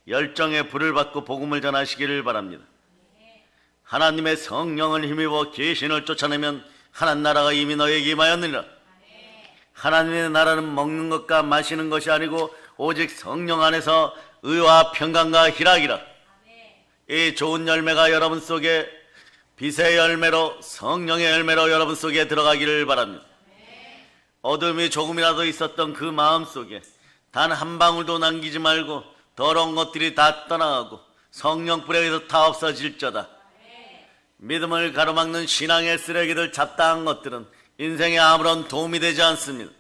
열정의 불을 받고 복음을 전하시기를 바랍니다. 하나님의 성령을 힘입어 귀신을 쫓아내면 하나님 나라가 이미 너에게 임하였느니라. 하나님의 나라는 먹는 것과 마시는 것이 아니고 오직 성령 안에서 의와 평강과 희락이라. 이 좋은 열매가 여러분 속에 빛의 열매로 성령의 열매로 여러분 속에 들어가기를 바랍니다. 어둠이 조금이라도 있었던 그 마음 속에 단 한 방울도 남기지 말고 더러운 것들이 다 떠나가고 성령 뿌려에서 다 없어질저다. 믿음을 가로막는 신앙의 쓰레기들 잡다한 것들은 인생에 아무런 도움이 되지 않습니다.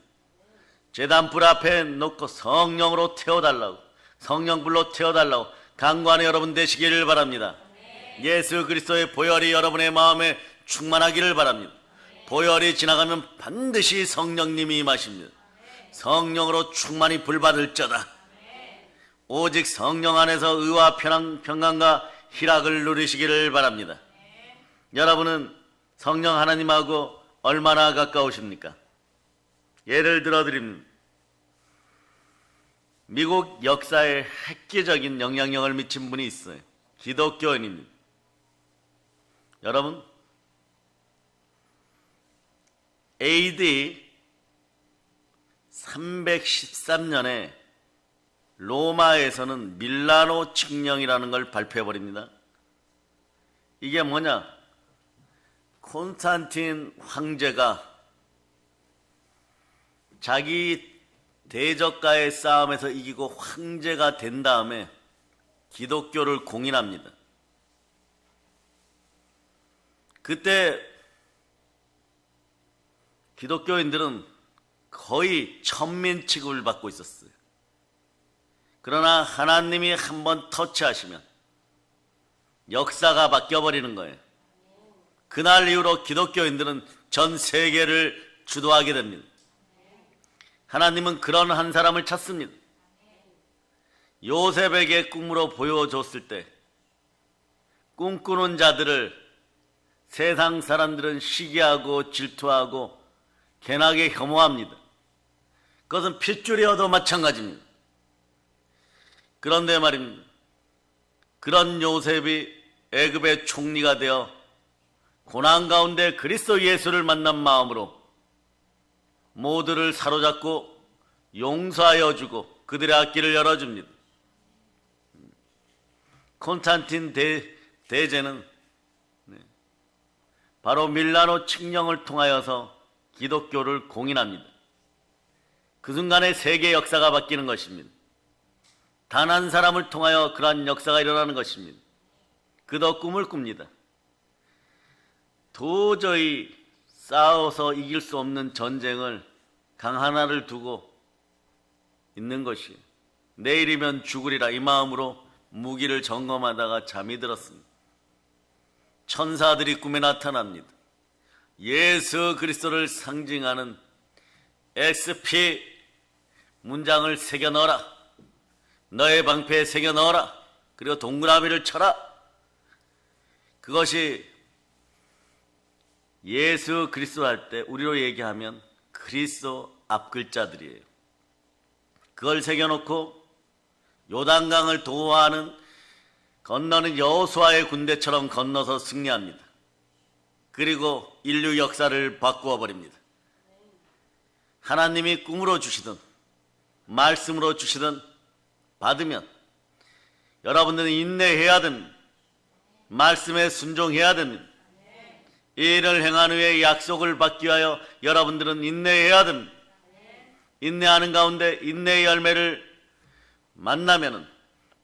제단불 앞에 놓고 성령으로 태워달라고, 성령불로 태워달라고 간구하는 여러분 되시기를 바랍니다. 예수 그리스도의 보혈이 여러분의 마음에 충만하기를 바랍니다. 보혈이 지나가면 반드시 성령님이 임하십니다. 성령으로 충만히 불받을저다. 오직 성령 안에서 의와 평강과 희락을 누리시기를 바랍니다. 여러분은 성령 하나님하고 얼마나 가까우십니까? 예를 들어드립니다. 미국 역사에 획기적인 영향력을 미친 분이 있어요. 기독교인입니다. 여러분, AD 313년에 로마에서는 밀라노 칙령이라는 걸 발표해버립니다. 이게 뭐냐? 콘스탄틴 황제가 자기 대적과의 싸움에서 이기고 황제가 된 다음에 기독교를 공인합니다. 그때 기독교인들은 거의 천민 취급을 받고 있었어요. 그러나 하나님이 한번 터치하시면 역사가 바뀌어버리는 거예요. 그날 이후로 기독교인들은 전 세계를 주도하게 됩니다. 하나님은 그런 한 사람을 찾습니다. 요셉에게 꿈으로 보여줬을 때 꿈꾸는 자들을 세상 사람들은 시기하고 질투하고 괜하게 혐오합니다. 그것은 핏줄이어도 마찬가지입니다. 그런데 말입니다. 그런 요셉이 애굽의 총리가 되어 고난 가운데 그리스도 예수를 만난 마음으로 모두를 사로잡고 용서하여 주고 그들의 앞길을 열어줍니다. 콘스탄틴 대제는 바로 밀라노 칙령을 통하여서 기독교를 공인합니다. 그 순간에 세계 역사가 바뀌는 것입니다. 단 한 사람을 통하여 그러한 역사가 일어나는 것입니다. 그도 꿈을 꿉니다. 도저히 싸워서 이길 수 없는 전쟁을 강 하나를 두고 있는 것이에요. 내일이면 죽으리라 이 마음으로 무기를 점검하다가 잠이 들었습니다. 천사들이 꿈에 나타납니다. 예수 그리스도를 상징하는 XP 문장을 새겨 넣어라. 너의 방패에 새겨 넣어라. 그리고 동그라미를 쳐라. 그것이 예수 그리스도 할 때 우리로 얘기하면 그리스도 앞글자들이에요. 그걸 새겨놓고 요단강을 도하는 건너는 여호수아의 군대처럼 건너서 승리합니다. 그리고 인류 역사를 바꾸어 버립니다. 하나님이 꿈으로 주시든 말씀으로 주시든 받으면 여러분들은 인내해야 됩니다. 말씀에 순종해야 됩니다. 이 일을 행한 후에 약속을 받기 위하여 여러분들은 인내해야 됩니다. 인내하는 가운데 인내의 열매를 만나면은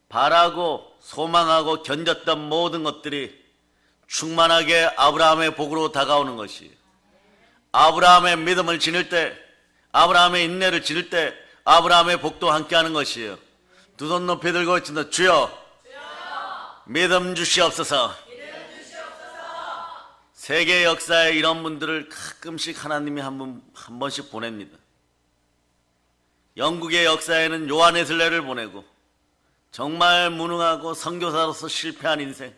바라고 소망하고 견뎠던 모든 것들이 충만하게 아브라함의 복으로 다가오는 것이에요. 아브라함의 믿음을 지닐 때, 아브라함의 인내를 지닐 때 아브라함의 복도 함께하는 것이에요. 두 손 높이 들고 외친다. 주여, 믿음 주시옵소서. 세계 역사에 이런 분들을 가끔씩 하나님이 한 번씩 보냅니다. 영국의 역사에는 요한 웨슬레를 보내고 정말 무능하고 선교사로서 실패한 인생.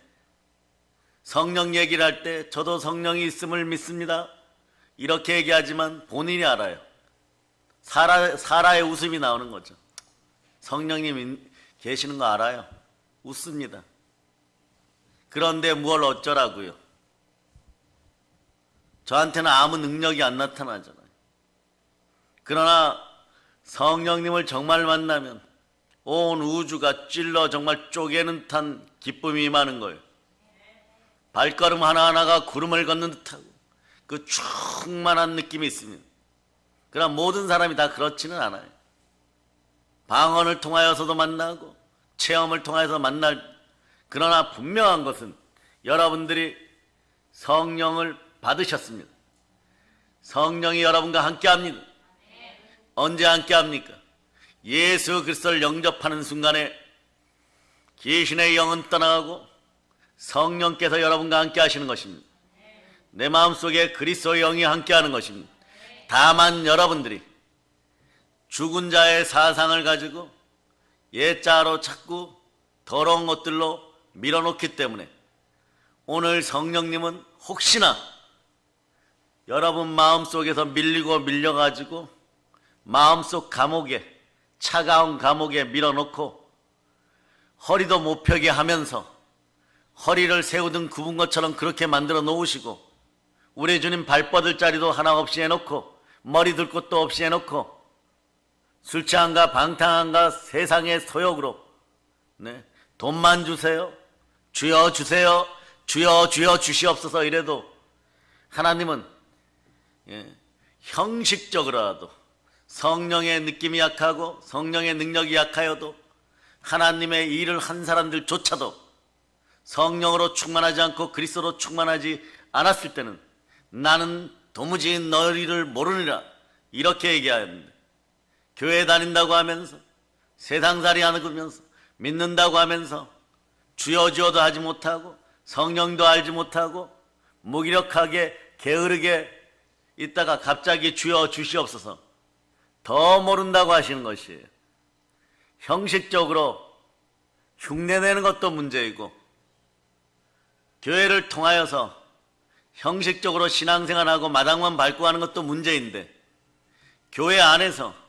성령 얘기를 할 때 저도 성령이 있음을 믿습니다. 이렇게 얘기하지만 본인이 알아요. 사라의 웃음이 나오는 거죠. 성령님 계시는 거 알아요. 웃습니다. 그런데 뭘 어쩌라고요? 저한테는 아무 능력이 안 나타나잖아요. 그러나 성령님을 정말 만나면 온 우주가 찔러 정말 쪼개는 듯한 기쁨이 임하는 거예요. 발걸음 하나하나가 구름을 걷는 듯하고 그 충만한 느낌이 있습니다. 그러나 모든 사람이 다 그렇지는 않아요. 방언을 통하여서도 만나고 체험을 통하여서 그러나 분명한 것은 여러분들이 성령을 받으셨습니다. 성령이 여러분과 함께합니다. 언제 함께합니까? 예수 그리스도를 영접하는 순간에 귀신의 영은 떠나가고 성령께서 여러분과 함께 하시는 것입니다. 내 마음속에 그리스도의 영이 함께하는 것입니다. 다만 여러분들이 죽은 자의 사상을 가지고 옛자로 자꾸 더러운 것들로 밀어놓기 때문에 오늘 성령님은 혹시나 여러분 마음속에서 밀리고 밀려가지고 마음속 감옥에, 차가운 감옥에 밀어놓고 허리도 못 펴게 하면서 허리를 세우던 굽은 것처럼 그렇게 만들어 놓으시고 우리 주님 발 뻗을 자리도 하나 없이 해놓고 머리 들 곳도 없이 해놓고 술 취한가 방탕한가 세상의 소욕으로 돈만 주세요, 주여 주세요, 주여 주여 주시옵소서 이래도 하나님은 형식적으로라도 성령의 느낌이 약하고 성령의 능력이 약하여도 하나님의 일을 한 사람들조차도 성령으로 충만하지 않고 그리스도로 충만하지 않았을 때는 나는 도무지 너희를 모르니라 이렇게 얘기합니다. 교회 다닌다고 하면서 세상살이 하면서 믿는다고 하면서 주여 주여도 하지 못하고 성령도 알지 못하고 무기력하게 게으르게 있다가 갑자기 주여 주시옵소서 더 모른다고 하시는 것이에요. 형식적으로 흉내내는 것도 문제이고 교회를 통하여서 형식적으로 신앙생활하고 마당만 밟고 하는 것도 문제인데 교회 안에서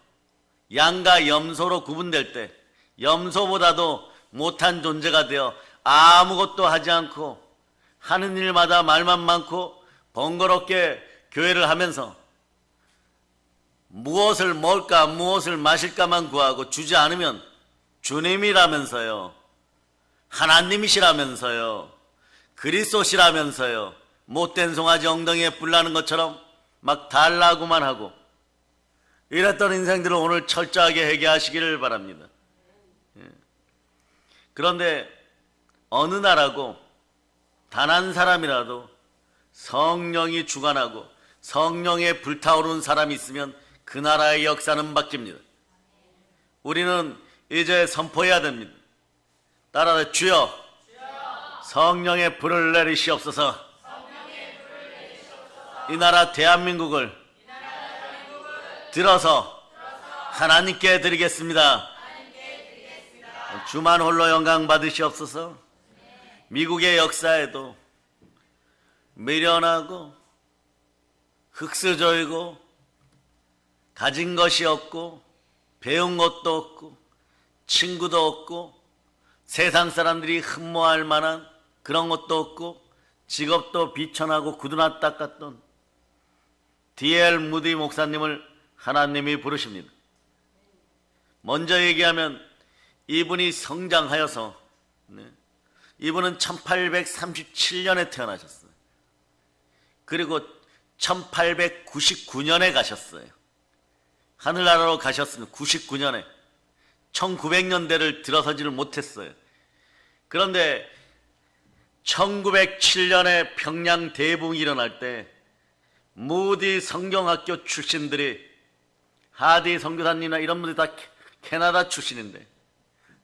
양과 염소로 구분될 때 염소보다도 못한 존재가 되어 아무것도 하지 않고 하는 일마다 말만 많고 번거롭게 교회를 하면서 무엇을 먹을까 무엇을 마실까만 구하고 주지 않으면 주님이라면서요, 하나님이시라면서요, 그리스도시라면서요 못된 송아지 엉덩이에 뿔 나는 것처럼 막 달라고만 하고 이랬던 인생들을 오늘 철저하게 회개하시기를 바랍니다. 그런데 어느 나라고 단 한 사람이라도 성령이 주관하고 성령에 불타오르는 사람이 있으면 그 나라의 역사는 바뀝니다. 우리는 이제 선포해야 됩니다. 따라서 주여 성령의 불을 내리시옵소서. 이 나라 대한민국을 들어서 하나님께 드리겠습니다. 주만 홀로 영광 받으시옵소서. 미국의 역사에도 미련하고 흙스저이고 가진 것이 없고 배운 것도 없고 친구도 없고 세상 사람들이 흠모할 만한 그런 것도 없고 직업도 비천하고 구두나 닦았던 D.L. 무디 목사님을 하나님이 부르십니다. 먼저 얘기하면 이분이 성장하여서 이분은 1837년에 태어나셨어요. 그리고 1899년에 가셨어요. 하늘나라로 가셨습니다. 99년에 1900년대를 들어서지를 못했어요. 그런데 1907년에 평양 대붕이 일어날 때 무디 성경학교 출신들이 하디 선교사님이나 이런 분들이 다 캐나다 출신인데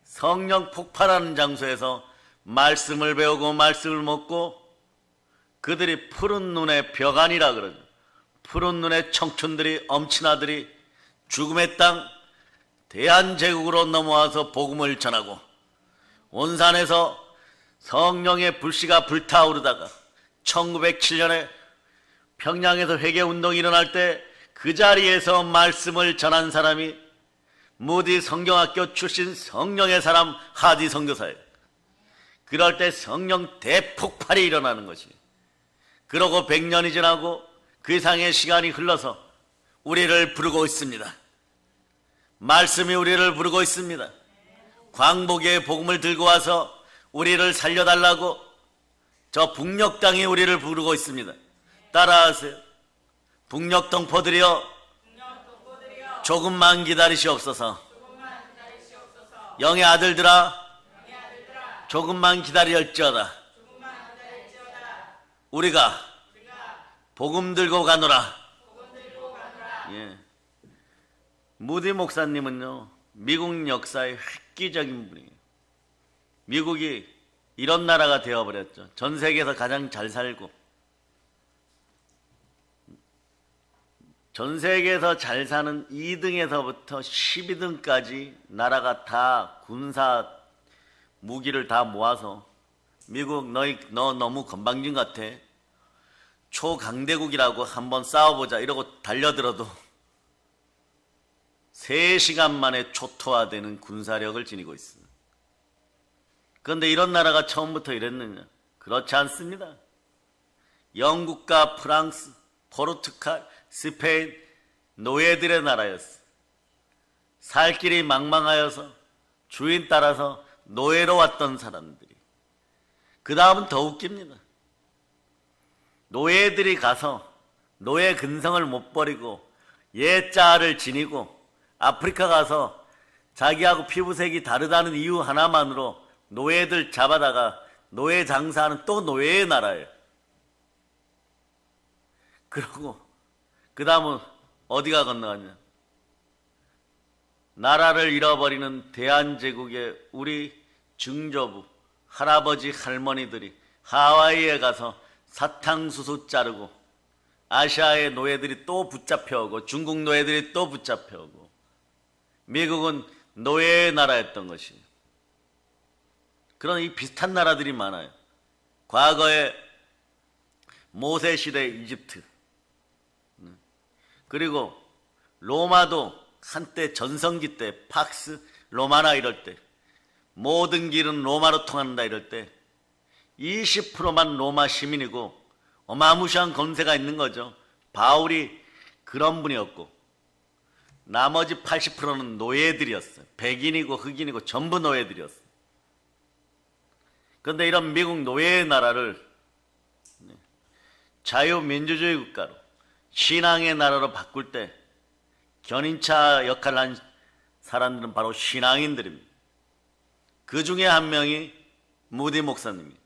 성령 폭발하는 장소에서 말씀을 배우고 말씀을 먹고 그들이 푸른 눈의 벽안이라 그러죠. 푸른 눈의 청춘들이 엄친아들이 죽음의 땅 대한제국으로 넘어와서 복음을 전하고 온산에서 성령의 불씨가 불타오르다가 1907년에 평양에서 회개운동이 일어날 때 그 자리에서 말씀을 전한 사람이 무디 성경학교 출신 성령의 사람 하디 선교사예요. 그럴 때 성령 대폭발이 일어나는 것이. 그러고 100년이 지나고 그 이상의 시간이 흘러서 우리를 부르고 있습니다. 말씀이 우리를 부르고 있습니다. 광복의 복음을 들고 와서 우리를 살려달라고 저 북녘 땅이 우리를 부르고 있습니다. 따라하세요. 북녘 동포들이여 조금만 기다리시옵소서. 영의 아들들아 조금만 기다릴지어다. 우리가 복음 들고 가노라. 예. 무디 목사님은요, 미국 역사의 획기적인 분이에요. 미국이 이런 나라가 되어버렸죠. 전 세계에서 가장 잘 살고, 전 세계에서 잘 사는 2등에서부터 12등까지 나라가 다 군사 무기를 다 모아서 미국 너 너무 건방진 것 같아. 초강대국이라고 한번 싸워보자 이러고 달려들어도 3시간 만에 초토화되는 군사력을 지니고 있습니다. 그런데 이런 나라가 처음부터 이랬느냐? 그렇지 않습니다. 영국과 프랑스, 포르투갈, 스페인, 노예들의 나라였어. 살 길이 망망하여서 주인 따라서 노예로 왔던 사람들이. 그 다음은 더 웃깁니다. 노예들이 가서 노예 근성을 못 버리고 예자를 지니고 아프리카 가서 자기하고 피부색이 다르다는 이유 하나만으로 노예들 잡아다가 노예 장사하는 또 노예의 나라예요. 그러고 그 다음은 어디가 건너갔냐? 나라를 잃어버리는 대한제국의 우리 증조부, 할아버지, 할머니들이 하와이에 가서 사탕수수 자르고 아시아의 노예들이 또 붙잡혀오고 중국 노예들이 또 붙잡혀오고 미국은 노예의 나라였던 것이에요. 그런 이 비슷한 나라들이 많아요. 과거에 모세시대 이집트, 그리고 로마도 한때 전성기 때 팍스 로마나 이럴 때 모든 길은 로마로 통한다 이럴 때 20%만 로마 시민이고 어마무시한 권세가 있는 거죠. 바울이 그런 분이었고 나머지 80%는 노예들이었어요. 백인이고 흑인이고 전부 노예들이었어요. 그런데 이런 미국 노예의 나라를 자유민주주의 국가로 신앙의 나라로 바꿀 때 견인차 역할을 한 사람들은 바로 신앙인들입니다. 그 중에 한 명이 무디 목사님입니다.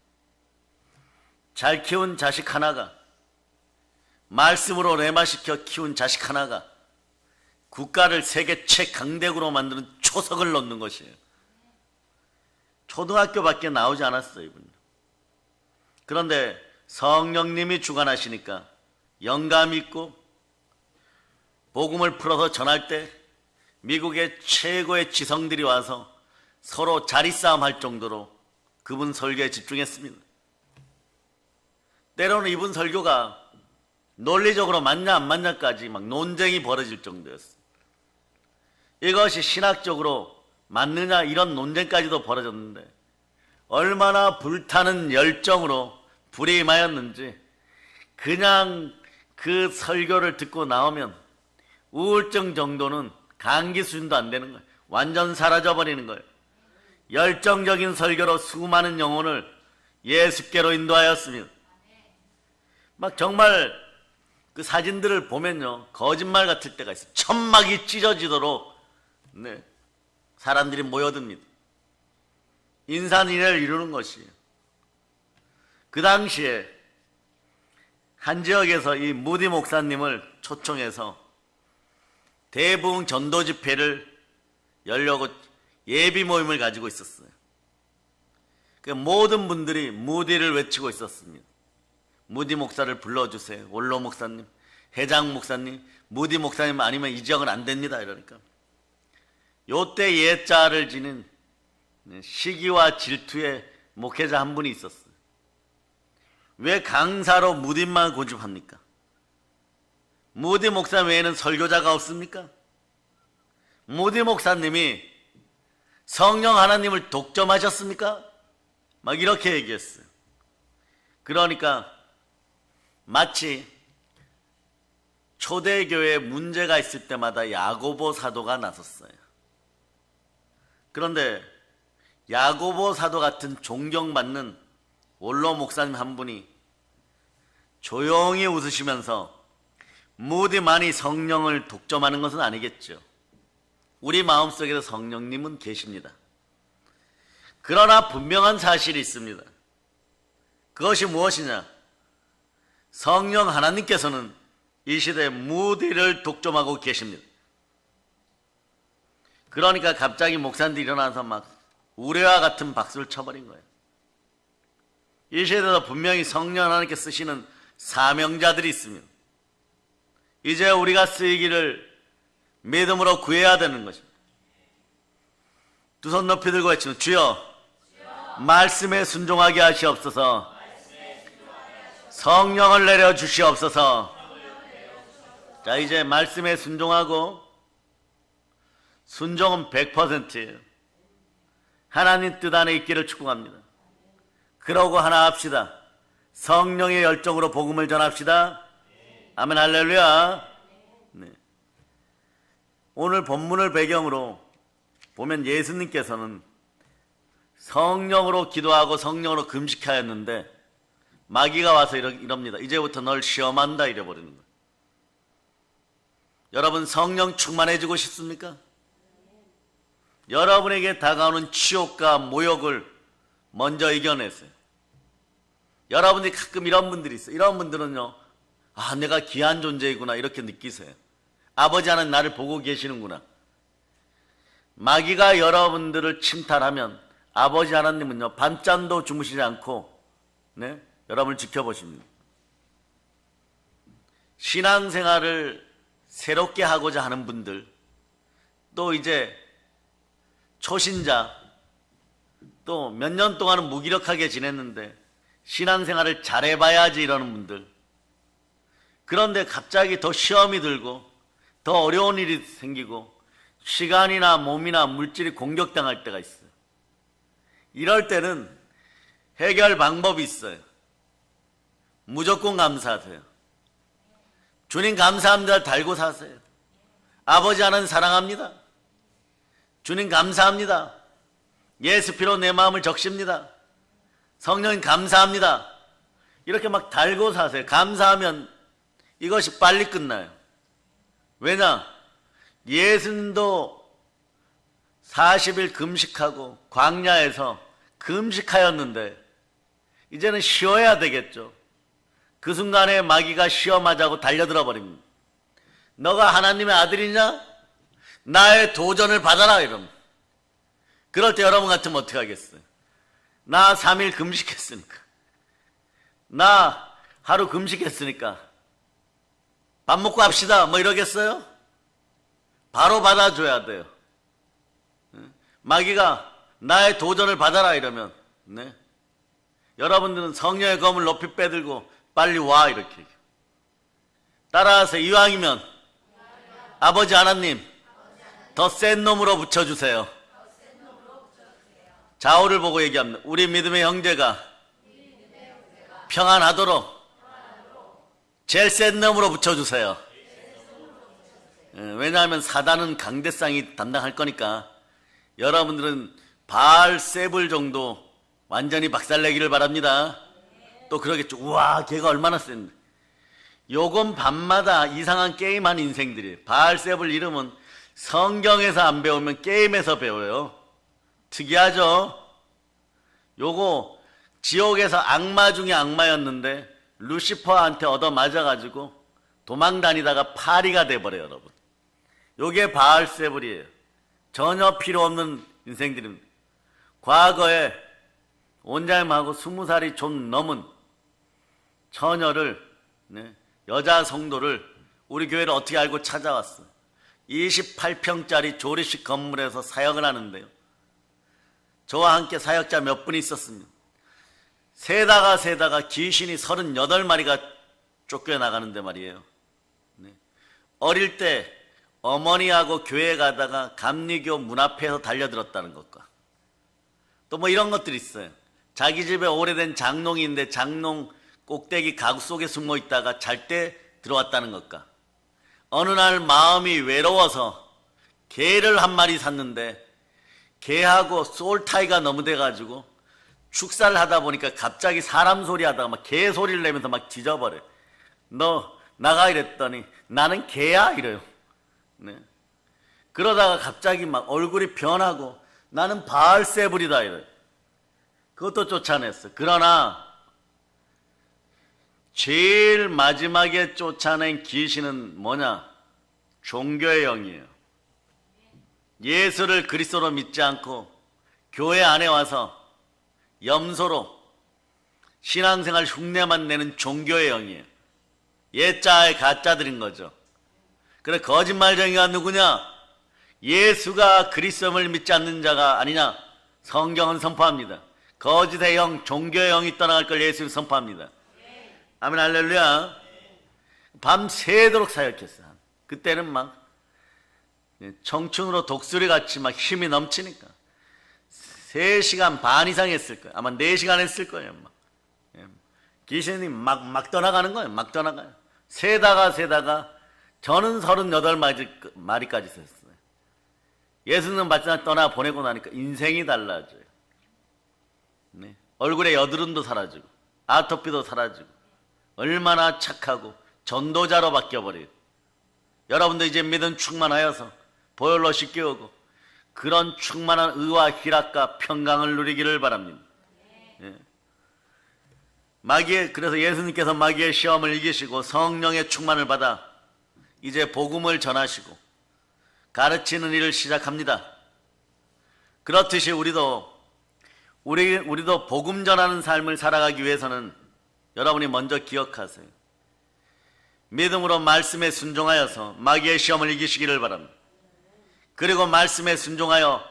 잘 키운 자식 하나가, 말씀으로 레마시켜 키운 자식 하나가 국가를 세계 최강대국으로 만드는 초석을 놓는 것이에요. 초등학교밖에 나오지 않았어요, 이분. 그런데 성령님이 주관하시니까 영감 있고 복음을 풀어서 전할 때 미국의 최고의 지성들이 와서 서로 자리싸움 할 정도로 그분 설교에 집중했습니다. 때로는 이분 설교가 논리적으로 맞냐 안 맞냐까지 막 논쟁이 벌어질 정도였어요. 이것이 신학적으로 맞느냐 이런 논쟁까지도 벌어졌는데 얼마나 불타는 열정으로 불이 임하였는지 그냥 그 설교를 듣고 나오면 우울증 정도는 감기 수준도 안 되는 거예요. 완전 사라져버리는 거예요. 열정적인 설교로 수많은 영혼을 예수께로 인도하였습니다. 막 정말 그 사진들을 보면요 거짓말 같을 때가 있어요. 천막이 찢어지도록 사람들이 모여듭니다. 인산인해를 이루는 것이에요. 그 당시에 한 지역에서 이 무디 목사님을 초청해서 대부흥 전도 집회를 열려고 예비 모임을 가지고 있었어요. 그 모든 분들이 무디를 외치고 있었습니다. 무디 목사를 불러주세요. 원로 목사님, 회장 목사님, 무디 목사님 아니면 이 지역은 안 됩니다. 이러니까 요때 예자를 지닌 시기와 질투의 목회자 한 분이 있었어요. 왜 강사로 무디만 고집합니까? 무디 목사 외에는 설교자가 없습니까? 무디 목사님이 성령 하나님을 독점하셨습니까? 막 이렇게 얘기했어요. 그러니까 마치 초대교회에 문제가 있을 때마다 야고보 사도가 나섰어요. 그런데 야고보 사도 같은 존경받는 원로 목사님 한 분이 조용히 웃으시면서 무디만이 성령을 독점하는 것은 아니겠죠. 우리 마음속에도 성령님은 계십니다. 그러나 분명한 사실이 있습니다. 그것이 무엇이냐? 성령 하나님께서는 이 시대에 무디를 독점하고 계십니다. 그러니까 갑자기 목사님들이 일어나서 막 우레와 같은 박수를 쳐버린 거예요. 이 시대에도 분명히 성령 하나님께 쓰시는 사명자들이 있습니다. 이제 우리가 쓰이기를 믿음으로 구해야 되는 것입니다. 두 손 높이 들고 외치는 주여, 말씀에 순종하게 하시옵소서. 성령을 내려 주시옵소서. 자, 이제 말씀에 순종하고, 순종은 100%예요. 하나님 뜻 안에 있기를 축복합니다. 그러고 하나 합시다. 성령의 열정으로 복음을 전합시다. 아멘, 할렐루야. 네. 오늘 본문을 배경으로 보면 예수님께서는 성령으로 기도하고 성령으로 금식하였는데 마귀가 와서 이럽니다. 이제부터 널 시험한다 이래버리는 거예요. 여러분, 성령 충만해지고 싶습니까? 여러분에게 다가오는 치욕과 모욕을 먼저 이겨내세요. 여러분들이 가끔 이런 분들이 있어요. 이런 분들은요, 아, 내가 귀한 존재이구나 이렇게 느끼세요. 아버지 하나님 나를 보고 계시는구나. 마귀가 여러분들을 침탈하면 아버지 하나님은요, 밤잠도 주무시지 않고 네? 여러분을 지켜보십니다. 신앙생활을 새롭게 하고자 하는 분들, 또 이제 초신자, 또 몇 년 동안은 무기력하게 지냈는데 신앙생활을 잘해봐야지 이러는 분들, 그런데 갑자기 더 시험이 들고 더 어려운 일이 생기고 시간이나 몸이나 물질이 공격당할 때가 있어요. 이럴 때는 해결 방법이 있어요. 무조건 감사하세요. 주님 감사합니다 달고 사세요. 아버지 하나님 사랑합니다. 주님 감사합니다. 예수 피로 내 마음을 적십니다. 성령님 감사합니다. 이렇게 막 달고 사세요. 감사하면 이것이 빨리 끝나요. 왜냐? 예수님도 40일 금식하고 광야에서 금식하였는데 이제는 쉬어야 되겠죠. 그 순간에 마귀가 시험하자고 달려들어 버립니다. 너가 하나님의 아들이냐? 나의 도전을 받아라 이러면. 그럴 때 여러분 같으면 어떻게 하겠어요? 나 3일 금식했으니까, 나 하루 금식했으니까 밥 먹고 합시다 뭐 이러겠어요? 바로 받아줘야 돼요. 마귀가 나의 도전을 받아라 이러면 네? 여러분들은 성령의 검을 높이 빼들고 빨리 와 이렇게 따라하세요. 이왕이면 아버지 하나님 더 센 놈으로 붙여주세요. 좌우를 보고 얘기합니다. 우리 믿음의 형제가 평안하도록 제일 센 놈으로 붙여주세요. 왜냐하면 사단은 강대상이 담당할 거니까 여러분들은 바알세불 정도 완전히 박살내기를 바랍니다. 또 그러겠죠. 우와, 걔가 얼마나 센데. 요건 밤마다 이상한 게임한 인생들이에요. 바알세불 이름은 성경에서 안 배우면 게임에서 배워요. 특이하죠? 요거 지옥에서 악마 중에 악마였는데 루시퍼한테 얻어맞아가지고 도망다니다가 파리가 돼버려요. 여러분, 요게 바알세불이에요. 전혀 필요 없는 인생들입니다. 과거에 원장님하고 20살이 좀 넘은 처녀를 네, 여자 성도를 우리 교회를 어떻게 알고 찾아왔어요. 28평짜리 조립식 건물에서 사역을 하는데요, 저와 함께 사역자 몇 분이 있었습니다. 세다가 귀신이 38마리가 쫓겨나가는데 말이에요. 네. 어릴 때 어머니하고 교회 가다가 감리교 문 앞에서 달려들었다는 것과 또 뭐 이런 것들이 있어요. 자기 집에 오래된 장롱이 있는데 장롱 꼭대기 가구 속에 숨어 있다가 잘 때 들어왔다는 것과 어느 날 마음이 외로워서 개를 한 마리 샀는데 개하고 솔타이가 너무 돼가지고 축사를 하다 보니까 갑자기 사람 소리 하다가 막 개 소리를 내면서 막 짖어버려요. 너 나가 이랬더니 나는 개야 이래요. 네. 그러다가 갑자기 막 얼굴이 변하고 나는 바알세불이다 이래요. 그것도 쫓아냈어. 그러나 제일 마지막에 쫓아낸 귀신은 뭐냐? 종교의 영이에요. 예수를 그리스도로 믿지 않고 교회 안에 와서 염소로 신앙생활 흉내만 내는 종교의 영이에요. 예자의 가짜들인 거죠. 그래 거짓말쟁이가 누구냐? 예수가 그리스도를 믿지 않는 자가 아니냐? 성경은 선포합니다. 거짓의 영, 종교의 영이 떠나갈 걸 예수는 선포합니다. 아멘 할렐루야. 밤새도록 사역했어요. 그때는 막 청춘으로 독수리 같이 막 힘이 넘치니까 3시간 반 이상 했을 거예요. 아마 4시간 했을 거예요. 막. 귀신이 막 떠나가는 거예요. 막 떠나가요. 세다가 저는 38마리까지 셌어요. 예수님 마지막 떠나 보내고 나니까 인생이 달라져요. 네. 얼굴에 여드름도 사라지고 아토피도 사라지고 얼마나 착하고 전도자로 바뀌어버려요. 여러분도 이제 믿음 충만하여서 보혈로 씻겨오고 그런 충만한 의와 희락과 평강을 누리기를 바랍니다. 예. 그래서 예수님께서 마귀의 시험을 이기시고 성령의 충만을 받아 이제 복음을 전하시고 가르치는 일을 시작합니다. 그렇듯이 우리도 복음 전하는 삶을 살아가기 위해서는 여러분이 먼저 기억하세요. 믿음으로 말씀에 순종하여서 마귀의 시험을 이기시기를 바랍니다. 그리고 말씀에 순종하여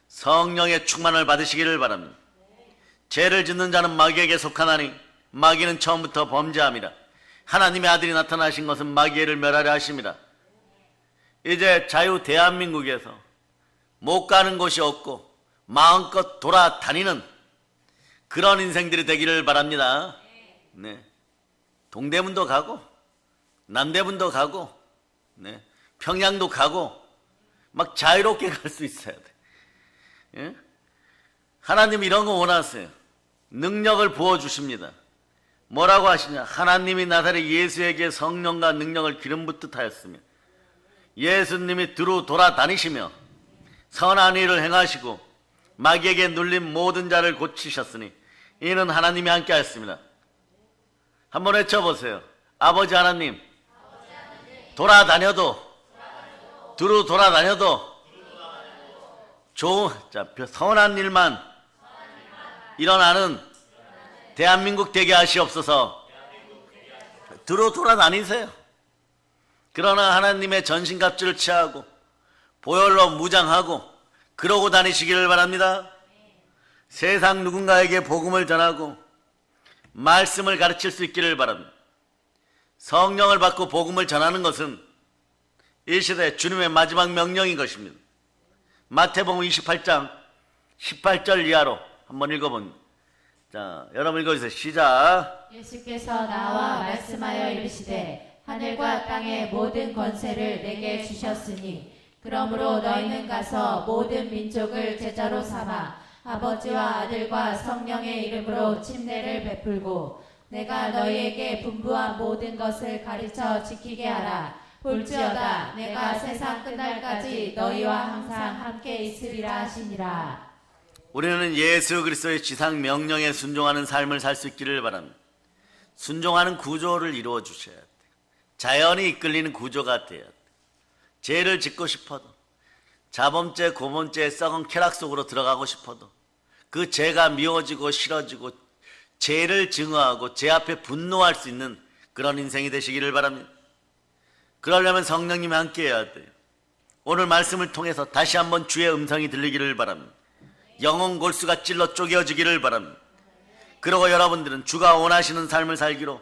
성령의 충만을 받으시기를 바랍니다. 죄를 짓는 자는 마귀에게 속하나니 마귀는 처음부터 범죄함이라. 하나님의 아들이 나타나신 것은 마귀를 멸하려 하심이라. 이제 자유 대한민국에서 못 가는 곳이 없고 마음껏 돌아다니는 그런 인생들이 되기를 바랍니다. 네. 동대문도 가고 남대문도 가고 네. 평양도 가고 막 자유롭게 갈 수 있어야 돼. 예? 하나님 이런 거 원하세요. 능력을 부어주십니다. 뭐라고 하시냐? 하나님이 나사렛 예수에게 성령과 능력을 기름 붓듯 하였으며 예수님이 두루 돌아다니시며 선한 일을 행하시고 마귀에게 눌린 모든 자를 고치셨으니 이는 하나님이 함께 하였습니다. 한번 외쳐보세요. 아버지 하나님, 돌아다녀도 두루 돌아다녀도 선한 일만 일어나는 대한민국 되게 하시옵소서. 두루 돌아다니세요. 그러나 하나님의 전신갑주를 취하고 보혈로 무장하고 그러고 다니시기를 바랍니다. 세상 누군가에게 복음을 전하고 말씀을 가르칠 수 있기를 바랍니다. 성령을 받고 복음을 전하는 것은 이 시대 주님의 마지막 명령인 것입니다. 마태복음 28장 18절 이하로 한번 읽어봅니다. 자, 여러분 읽어주세요. 시작. 예수께서 나와 말씀하여 이르시되 하늘과 땅의 모든 권세를 내게 주셨으니 그러므로 너희는 가서 모든 민족을 제자로 삼아 아버지와 아들과 성령의 이름으로 침례를 베풀고 내가 너희에게 분부한 모든 것을 가르쳐 지키게 하라. 볼지어다 내가 세상 끝날까지 너희와 항상 함께 있으리라 하시니라. 우리는 예수 그리스도의 지상 명령에 순종하는 삶을 살 수 있기를 바랍니다. 순종하는 구조를 이루어 주셔야 돼요. 자연이 이끌리는 구조가 돼야 돼요. 죄를 짓고 싶어도 자범죄, 고범죄, 썩은 쾌락 속으로 들어가고 싶어도 그 죄가 미워지고 싫어지고 죄를 증오하고 죄 앞에 분노할 수 있는 그런 인생이 되시기를 바랍니다. 그러려면 성령님이 함께 해야 돼요. 오늘 말씀을 통해서 다시 한번 주의 음성이 들리기를 바랍니다. 영혼 골수가 찔러 쪼개어지기를 바랍니다. 그리고 여러분들은 주가 원하시는 삶을 살기로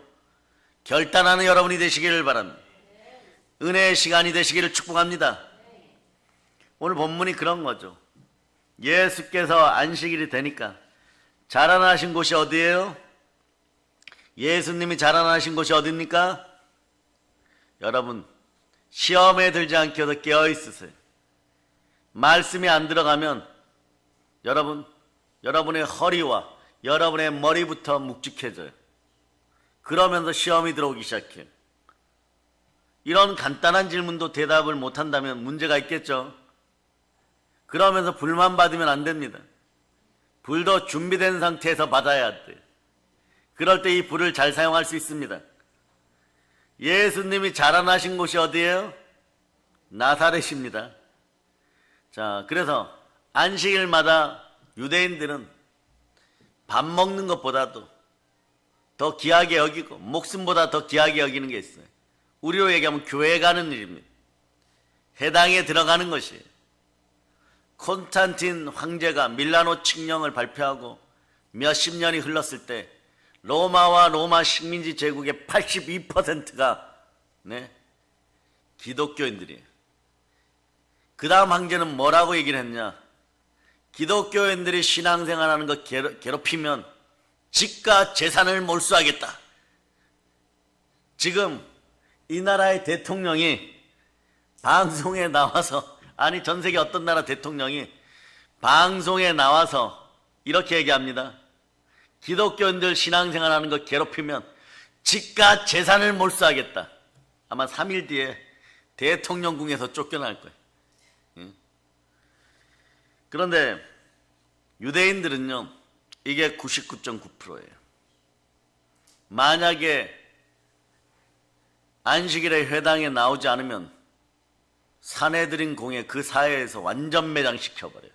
결단하는 여러분이 되시기를 바랍니다. 은혜의 시간이 되시기를 축복합니다. 오늘 본문이 그런 거죠. 예수께서 안식일이 되니까 자라나신 곳이 어디예요? 예수님이 자라나신 곳이 어디입니까? 여러분, 시험에 들지 않게 해서 깨어 있으세요. 말씀이 안 들어가면 여러분의 허리와 여러분의 머리부터 묵직해져요. 그러면서 시험이 들어오기 시작해요. 이런 간단한 질문도 대답을 못한다면 문제가 있겠죠. 그러면서 불만 받으면 안 됩니다. 불도 준비된 상태에서 받아야 돼. 그럴 때 이 불을 잘 사용할 수 있습니다. 예수님이 자라나신 곳이 어디예요? 나사렛입니다. 자, 그래서 안식일마다 유대인들은 밥 먹는 것보다도 더 귀하게 여기고 목숨보다 더 귀하게 여기는 게 있어요. 우리로 얘기하면 교회 가는 일입니다. 회당에 들어가는 것이에요. 콘스탄틴 황제가 밀라노 칙령을 발표하고 몇십 년이 흘렀을 때 로마와 로마 식민지 제국의 82%가 기독교인들이에요. 그 다음 황제는 뭐라고 얘기를 했냐? 기독교인들이 신앙생활하는 거 괴롭히면 집과 재산을 몰수하겠다. 지금 이 나라의 대통령이 방송에 나와서, 아니 전 세계 어떤 나라 대통령이 방송에 나와서 이렇게 얘기합니다. 기독교인들 신앙생활하는 거 괴롭히면 집과 재산을 몰수하겠다. 아마 3일 뒤에 대통령궁에서 쫓겨날 거예요. 그런데 유대인들은요, 이게 99.9%예요. 만약에 안식일에 회당에 나오지 않으면 사내들인 공에 그 사회에서 완전 매장시켜버려요.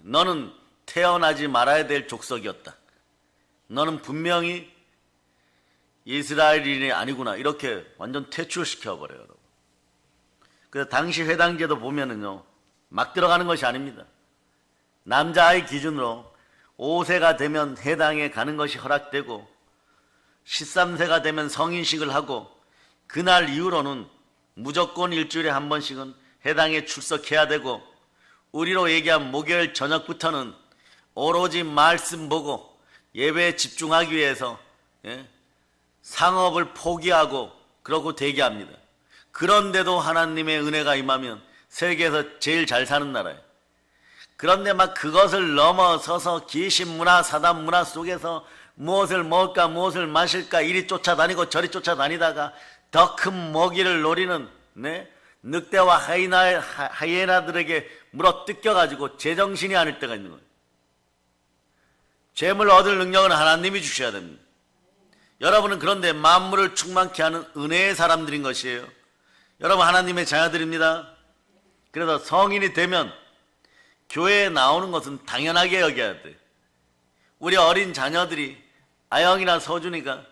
너는 태어나지 말아야 될 족속이었다. 너는 분명히 이스라엘인이 아니구나. 이렇게 완전 퇴출시켜버려요, 여러분. 그래서 당시 회당제도 보면은요, 막 들어가는 것이 아닙니다. 남자아이 기준으로 5세가 되면 회당에 가는 것이 허락되고 13세가 되면 성인식을 하고 그날 이후로는 무조건 일주일에 한 번씩은 회당에 출석해야 되고, 우리로 얘기하면 목요일 저녁부터는 오로지 말씀 보고 예배에 집중하기 위해서 상업을 포기하고 그러고 대기합니다. 그런데도 하나님의 은혜가 임하면 세계에서 제일 잘 사는 나라예요. 그런데 막 그것을 넘어서서 귀신 문화, 사단 문화 속에서 무엇을 먹을까 무엇을 마실까 이리 쫓아다니고 저리 쫓아다니다가 더 큰 먹이를 노리는 늑대와 하이에나들에게 물어 뜯겨가지고 제정신이 아닐 때가 있는 거예요. 재물 얻을 능력은 하나님이 주셔야 됩니다. 여러분은 그런데 만물을 충만케 하는 은혜의 사람들인 것이에요. 여러분 하나님의 자녀들입니다. 그래서 성인이 되면 교회에 나오는 것은 당연하게 여겨야 돼. 우리 어린 자녀들이 아영이나 서준이가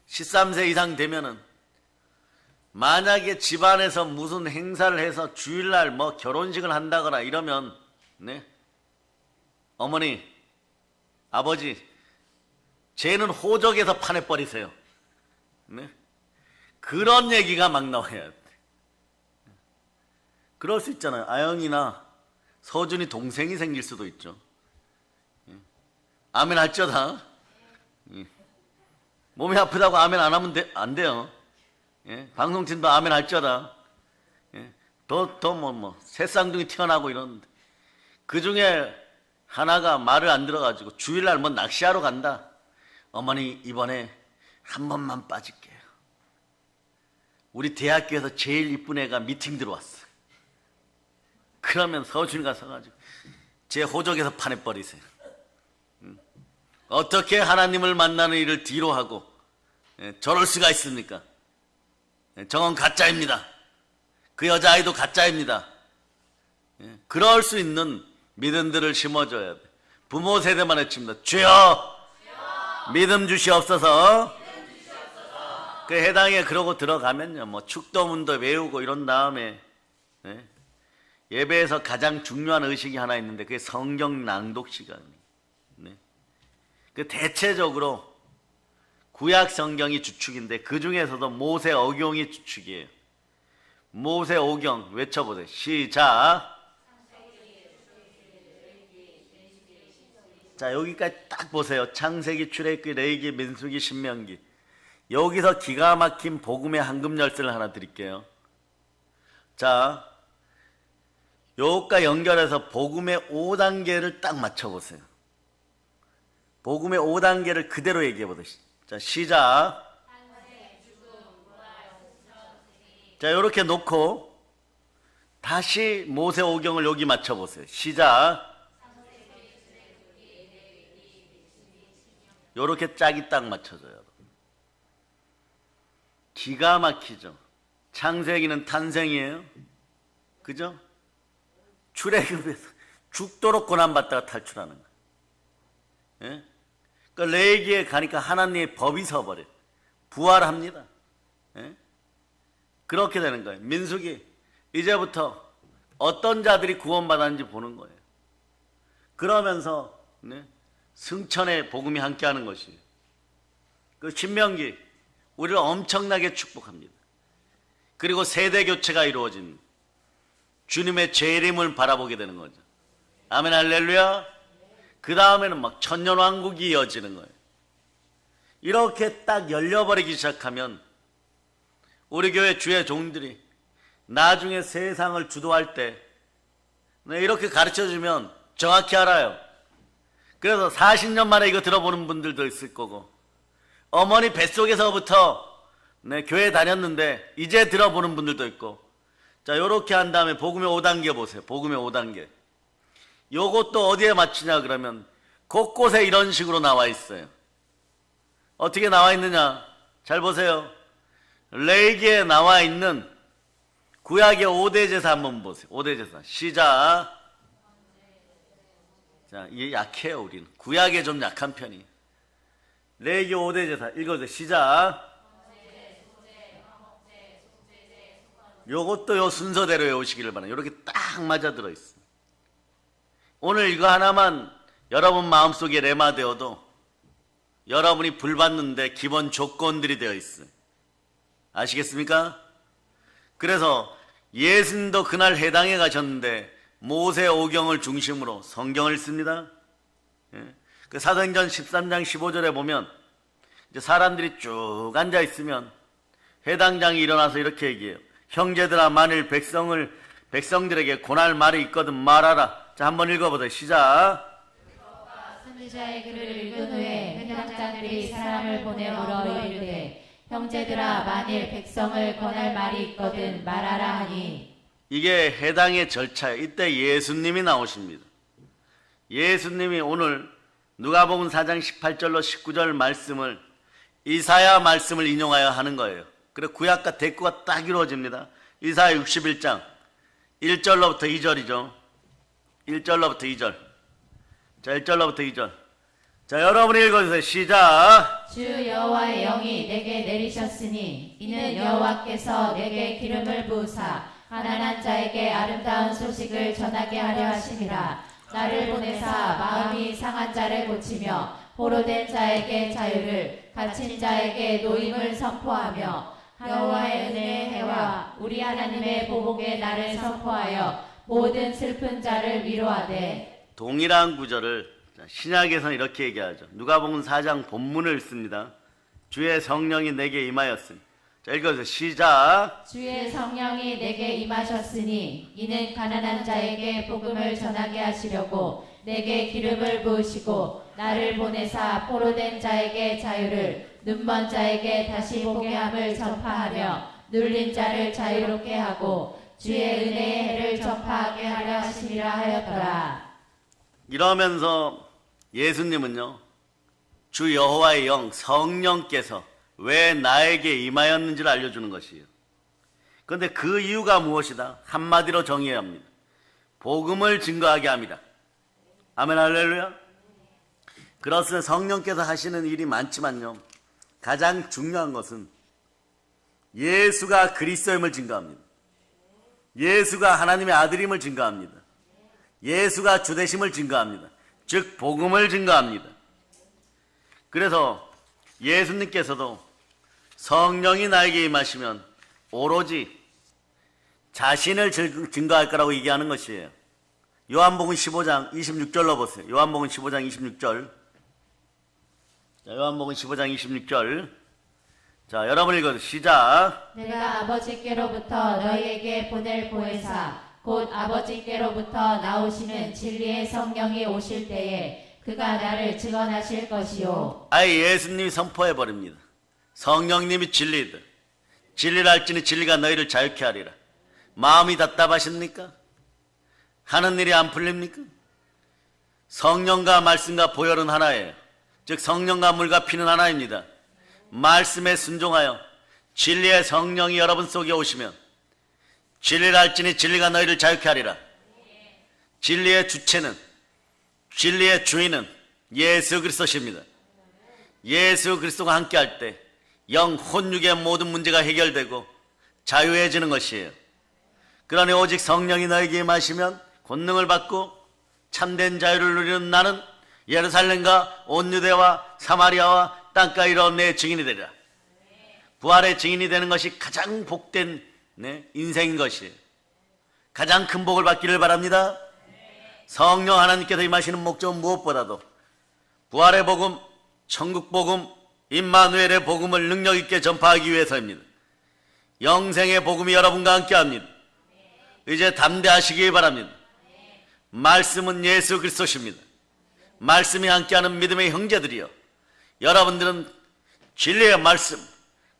13세 이상 되면은 만약에 집안에서 무슨 행사를 해서 주일날 뭐 결혼식을 한다거나 이러면 어머니, 아버지, 쟤는 호적에서 파내버리세요. 그런 얘기가 막 나와야 돼. 그럴 수 있잖아요. 아영이나 서준이 동생이 생길 수도 있죠. 아멘 할지어다. 몸이 아프다고 아멘 안 하면 안 돼요. 방송팀도 아멘 할지어다. 새 쌍둥이 태어나고 이러는데 그 중에 하나가 말을 안 들어가지고 주일날 뭐 낚시하러 간다. 어머니 이번에 한 번만 빠질게요. 우리 대학교에서 제일 이쁜 애가 미팅 들어왔어. 그러면 서준이가 서가지고 제 호적에서 파내버리세요. 어떻게 하나님을 만나는 일을 뒤로 하고 저럴 수가 있습니까? 저건 가짜입니다. 그 여자아이도 가짜입니다. 그럴 수 있는 믿음들을 심어줘야 돼. 부모 세대만 외칩니다. 주여 믿음 주시옵소서. 그 해당에 그러고 들어가면요, 뭐 축도문도 외우고 이런 다음에 예배에서 가장 중요한 의식이 하나 있는데 그게 성경 낭독 시간이에요. 그 대체적으로 구약 성경이 주축인데 그 중에서도 모세 오경이 주축이에요. 모세 오경 외쳐보세요. 시작. 자, 여기까지 딱 보세요. 창세기, 출애굽기, 레위기, 민수기, 신명기. 여기서 기가 막힌 복음의 황금 열쇠를 하나 드릴게요. 자, 요것과 연결해서 복음의 5단계를 딱 맞춰보세요. 복음의 5단계를 그대로 얘기해보세요. 자, 시작. 자, 이렇게 놓고 다시 모세 오경을 여기 맞춰보세요. 시작. 요렇게 짝이 딱 맞춰져요. 기가 막히죠. 창세기는 탄생이에요. 그죠? 출애굽에서 죽도록 고난받다가 탈출하는 거예요. 예? 그러니까 레위기에 가니까 하나님의 법이 서버려요. 부활합니다. 예? 그렇게 되는 거예요. 민수기 이제부터 어떤 자들이 구원받았는지 보는 거예요. 그러면서 네? 승천의 복음이 함께하는 것이에요. 그 신명기 우리를 엄청나게 축복합니다. 그리고 세대 교체가 이루어진 주님의 재림을 바라보게 되는 거죠. 아멘 할렐루야. 그 다음에는 막 천년왕국이 이어지는 거예요. 이렇게 딱 열려버리기 시작하면 우리 교회 주의 종들이 나중에 세상을 주도할 때 이렇게 가르쳐주면 정확히 알아요. 그래서 40년 만에 이거 들어보는 분들도 있을 거고, 어머니 뱃속에서부터 교회 다녔는데 이제 들어보는 분들도 있고. 자, 요렇게 한 다음에 복음의 5단계 보세요. 복음의 5단계. 요것도 어디에 맞추냐 그러면 곳곳에 이런 식으로 나와 있어요. 어떻게 나와 있느냐? 잘 보세요. 레위기에 나와 있는 구약의 5대 제사 한번 보세요. 5대 제사. 시작. 자, 이게 약해요, 우리는. 구약에 좀 약한 편이. 레위기 5대 제사. 읽어주세요. 시작. 요것도 요 순서대로 외우시기를 바랍니다. 이렇게 딱 맞아 들어있어. 오늘 이거 하나만 여러분 마음속에 레마되어도 여러분이 불받는데 기본 조건들이 되어 있어요. 아시겠습니까? 그래서 예수님도 그날 해당에 가셨는데 모세 오경을 중심으로 성경을 씁니다. 예. 그 사도행전 13장 15절에 보면 이제 사람들이 쭉 앉아 있으면 해당장이 일어나서 이렇게 얘기해요. 형제들아, 만일 백성들에게 고날 말이 있거든 말하라. 자, 한번 읽어보세요. 시작. 선지자의 글을 읽은 후에 회당장들이 사람을 보내 물어 이르되 형제들아, 만일 백성을 권할 말이 있거든 말하라 하니. 이게 해당의 절차예요. 이때 예수님이 나오십니다. 예수님이 오늘 누가복음 4장 18절로 19절 말씀을 이사야 말씀을 인용하여 하는 거예요. 그래 구약과 대꾸가 딱 이루어집니다. 이사야 61장 1절로부터 2절이죠. 1절로부터 2절. 자, 1절로부터 2절. 자, 여러분이 읽어주세요. 시작. 주 여호와의 영이 내게 내리셨으니 이는 여호와께서 내게 기름을 부으사 가난한 자에게 아름다운 소식을 전하게 하려 하심이라. 나를 보내사 마음이 상한 자를 고치며 포로된 자에게 자유를, 갇힌 자에게 노임을 선포하며 여호와의 은혜의 해와 우리 하나님의 보복의 날을 선포하여 모든 슬픈 자를 위로하되. 동일한 구절을 신약에서는 이렇게 얘기하죠. 누가복음 4장 본문을 씁니다. 주의 성령이 내게 임하였으니. 자, 읽어주세요. 시작. 주의 성령이 내게 임하셨으니 이는 가난한 자에게 복음을 전하게 하시려고 내게 기름을 부으시고 나를 보내사 포로된 자에게 자유를, 눈먼 자에게 다시 보게 함을 전파하며 눌린 자를 자유롭게 하고 주의 은혜의 해를 전파하게 하려 하심이라 하였더라. 이러면서 예수님은요, 주 여호와의 영 성령께서 왜 나에게 임하였는지를 알려주는 것이에요. 그런데 그 이유가 무엇이다? 한마디로 정의해야 합니다. 복음을 증거하게 합니다. 아멘 할렐루야. 그렇습니다. 성령께서 하시는 일이 많지만요, 가장 중요한 것은 예수가 그리스도임을 증거합니다. 예수가 하나님의 아들임을 증거합니다. 예수가 주되심을 증거합니다. 즉 복음을 증거합니다. 그래서 예수님께서도 성령이 나에게 임하시면 오로지 자신을 증거할 거라고 얘기하는 것이에요. 요한복음 15장 26절로 보세요. 요한복음 15장 26절. 자, 요한복음 15장 26절. 자, 여러분 읽어도 시작. 내가 아버지께로부터 너희에게 보낼 보혜사 곧 아버지께로부터 나오시는 진리의 성령이 오실 때에 그가 나를 증언하실 것이요. 아예 예수님이 선포해 버립니다. 성령님이 진리다. 진리를 알지니 진리가 너희를 자유케 하리라. 마음이 답답하십니까? 하는 일이 안 풀립니까? 성령과 말씀과 보혈은 하나예요. 즉 성령과 물과 피는 하나입니다. 말씀에 순종하여 진리의 성령이 여러분 속에 오시면 진리를 알지니 진리가 너희를 자유케 하리라. 진리의 주체는, 진리의 주인은 예수 그리스도십니다. 예수 그리스도가 함께할 때 영, 혼육의 모든 문제가 해결되고 자유해지는 것이에요. 그러니 오직 성령이 너에게 임하시면 권능을 받고 참된 자유를 누리는 나는 예루살렘과 온 유대와 사마리아와 땅까지 이르러 내 증인이 되리라. 부활의 증인이 되는 것이 가장 복된 인생인 것이에요. 가장 큰 복을 받기를 바랍니다. 성령 하나님께서 임하시는 목적은 무엇보다도 부활의 복음, 천국 복음, 임마누엘의 복음을 능력 있게 전파하기 위해서입니다. 영생의 복음이 여러분과 함께합니다. 이제 담대하시기 바랍니다. 말씀은 예수 그리스도십니다. 말씀이 함께하는 믿음의 형제들이여, 여러분들은 진리의 말씀,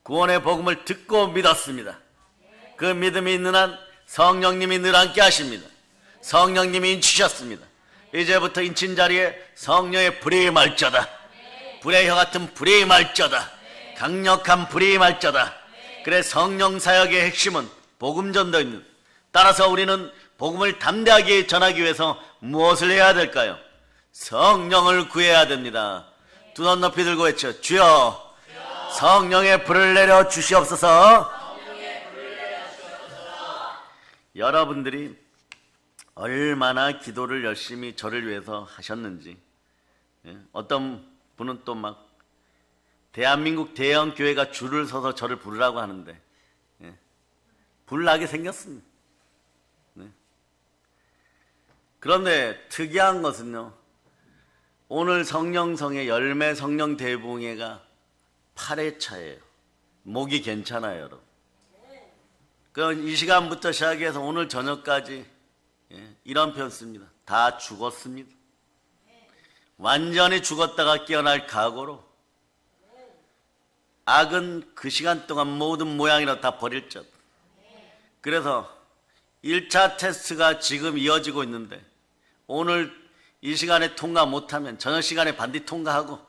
구원의 복음을 듣고 믿었습니다. 그 믿음이 있는 한 성령님이 늘 함께 하십니다. 성령님이 인치셨습니다. 이제부터 인친 자리에 성령의 불이 임할저다. 불의 혀 같은 불이 임할저다. 강력한 불이 임할저다. 그래 성령 사역의 핵심은 복음 전도입니다. 따라서 우리는 복음을 담대하게 전하기 위해서 무엇을 해야 될까요? 성령을 구해야 됩니다. 두 손 높이 들고 외쳐 주여 성령의 불을 내려 주시옵소서. 여러분들이 얼마나 기도를 열심히 저를 위해서 하셨는지, 어떤 분은 또 막 대한민국 대형 교회가 줄을 서서 저를 부르라고 하는데 불나게 생겼습니다. 그런데 특이한 것은요, 오늘 성령성의 열매 성령 대붕회가 8회차예요. 목이 괜찮아요, 여러분. 그럼 이 시간부터 시작해서 오늘 저녁까지 이런 표현 씁니다. 다 죽었습니다. 완전히 죽었다가 깨어날 각오로 악은 그 시간 동안 모든 모양이라 다 버릴 것. 그래서 1차 테스트가 지금 이어지고 있는데 오늘 이 시간에 통과 못하면 저녁 시간에 반드시 통과하고,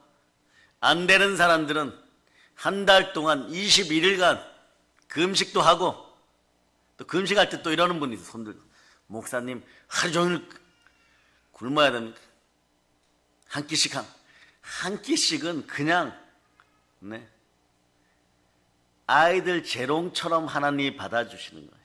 안 되는 사람들은 한 달 동안 21일간 금식도 하고, 또 금식할 때 또 이러는 분이 있어요. 손들고 목사님 하루 종일 굶어야 됩니까? 한 끼씩 한 끼씩은 그냥 아이들 재롱처럼 하나님이 받아주시는 거예요.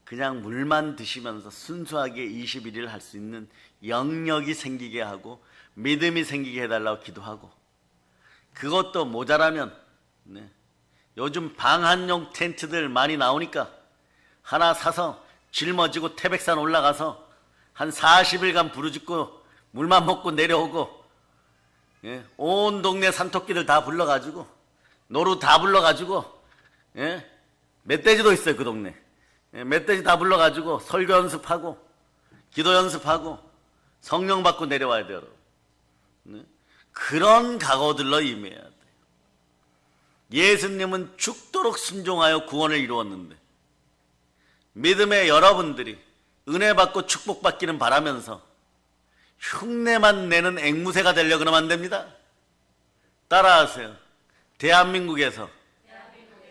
그냥 물만 드시면서 순수하게 21일 할 수 있는 영역이 생기게 하고 믿음이 생기게 해달라고 기도하고, 그것도 모자라면 요즘 방한용 텐트들 많이 나오니까 하나 사서 짊어지고 태백산 올라가서 한 40일간 부르짖고 물만 먹고 내려오고, 온 동네 산토끼들 다 불러가지고 노루 다 불러가지고, 멧돼지도 있어요 그 동네. 멧돼지 다 불러가지고 설교 연습하고 기도 연습하고 성령 받고 내려와야 돼요, 여러분. 그런 각오들로 임해야 돼요. 예수님은 죽도록 순종하여 구원을 이루었는데, 믿음의 여러분들이 은혜 받고 축복 받기는 바라면서 흉내만 내는 앵무새가 되려고 그러면 안 됩니다. 따라하세요. 대한민국에서,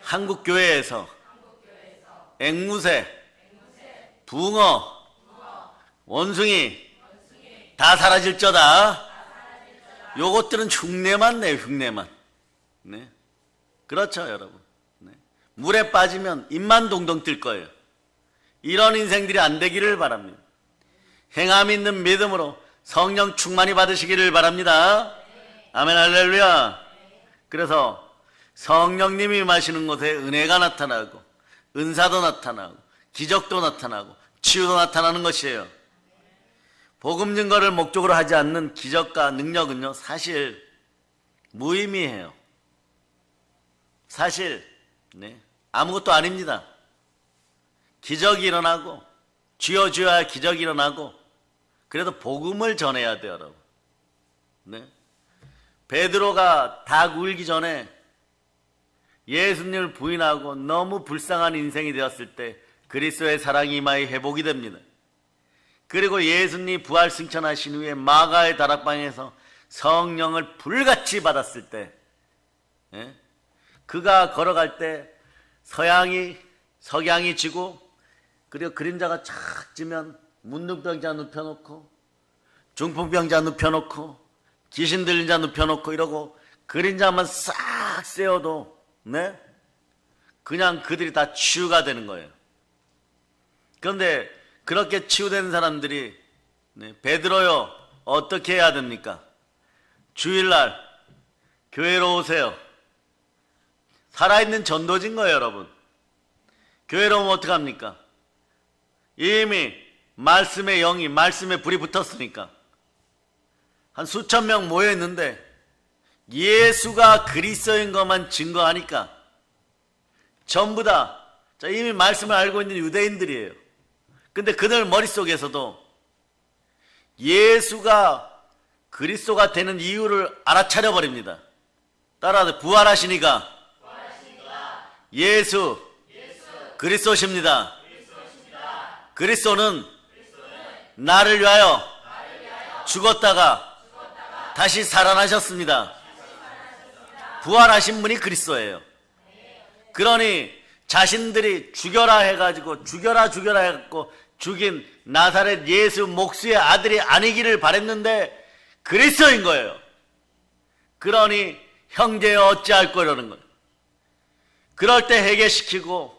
한국교회에서 앵무새, 붕어, 원숭이 다 사라질저다. 요것들은 흉내만 내요, 흉내만. 그렇죠, 여러분. 물에 빠지면 입만 동동 뜰 거예요. 이런 인생들이 안 되기를 바랍니다. 행함 있는 믿음으로 성령 충만히 받으시기를 바랍니다. 아멘 할렐루야. 그래서 성령님이 임하시는 곳에 은혜가 나타나고 은사도 나타나고 기적도 나타나고 치유도 나타나는 것이에요. 복음 증거를 목적으로 하지 않는 기적과 능력은요, 사실 무의미해요. 사실 아무것도 아닙니다. 기적이 일어나고 주여 주여야 기적이 일어나고, 그래도 복음을 전해야 돼요, 여러분. 베드로가 닭 울기 전에 예수님을 부인하고 너무 불쌍한 인생이 되었을 때 그리스도의 사랑이 임하여 회복이 됩니다. 그리고 예수님이 부활 승천하신 후에 마가의 다락방에서 성령을 불같이 받았을 때, 그가 걸어갈 때 석양이 지고, 그리고 그림자가 착 지면 문둥병자 눕혀놓고 중풍병자 눕혀놓고 귀신 들린 자 눕혀놓고 이러고 그림자만 싹 세워도 그냥 그들이 다 치유가 되는 거예요. 그런데 그렇게 치유된 사람들이 베드로요, 어떻게 해야 됩니까? 주일날 교회로 오세요. 살아있는 전도진 거예요, 여러분. 교회로 오면 어떡합니까? 이미 말씀의 영이, 말씀의 불이 붙었으니까 한 수천 명 모여있는데 예수가 그리스도인 것만 증거하니까 전부 다 이미 말씀을 알고 있는 유대인들이에요. 근데 그들 머릿속에서도 예수가 그리스도가 되는 이유를 알아차려 버립니다. 따라서 부활하시니까 예수 그리스도십니다. 그리스도는 나를 위하여 죽었다가 다시 살아나셨습니다. 부활하신 분이 그리스도예요. 그러니 자신들이 죽여라 해가지고 죽여라 해갖고 죽인 나사렛 예수 목수의 아들이 아니기를 바랬는데 그리스도인 거예요. 그러니 형제여 어찌할 거라는 거예요. 그럴 때 회개시키고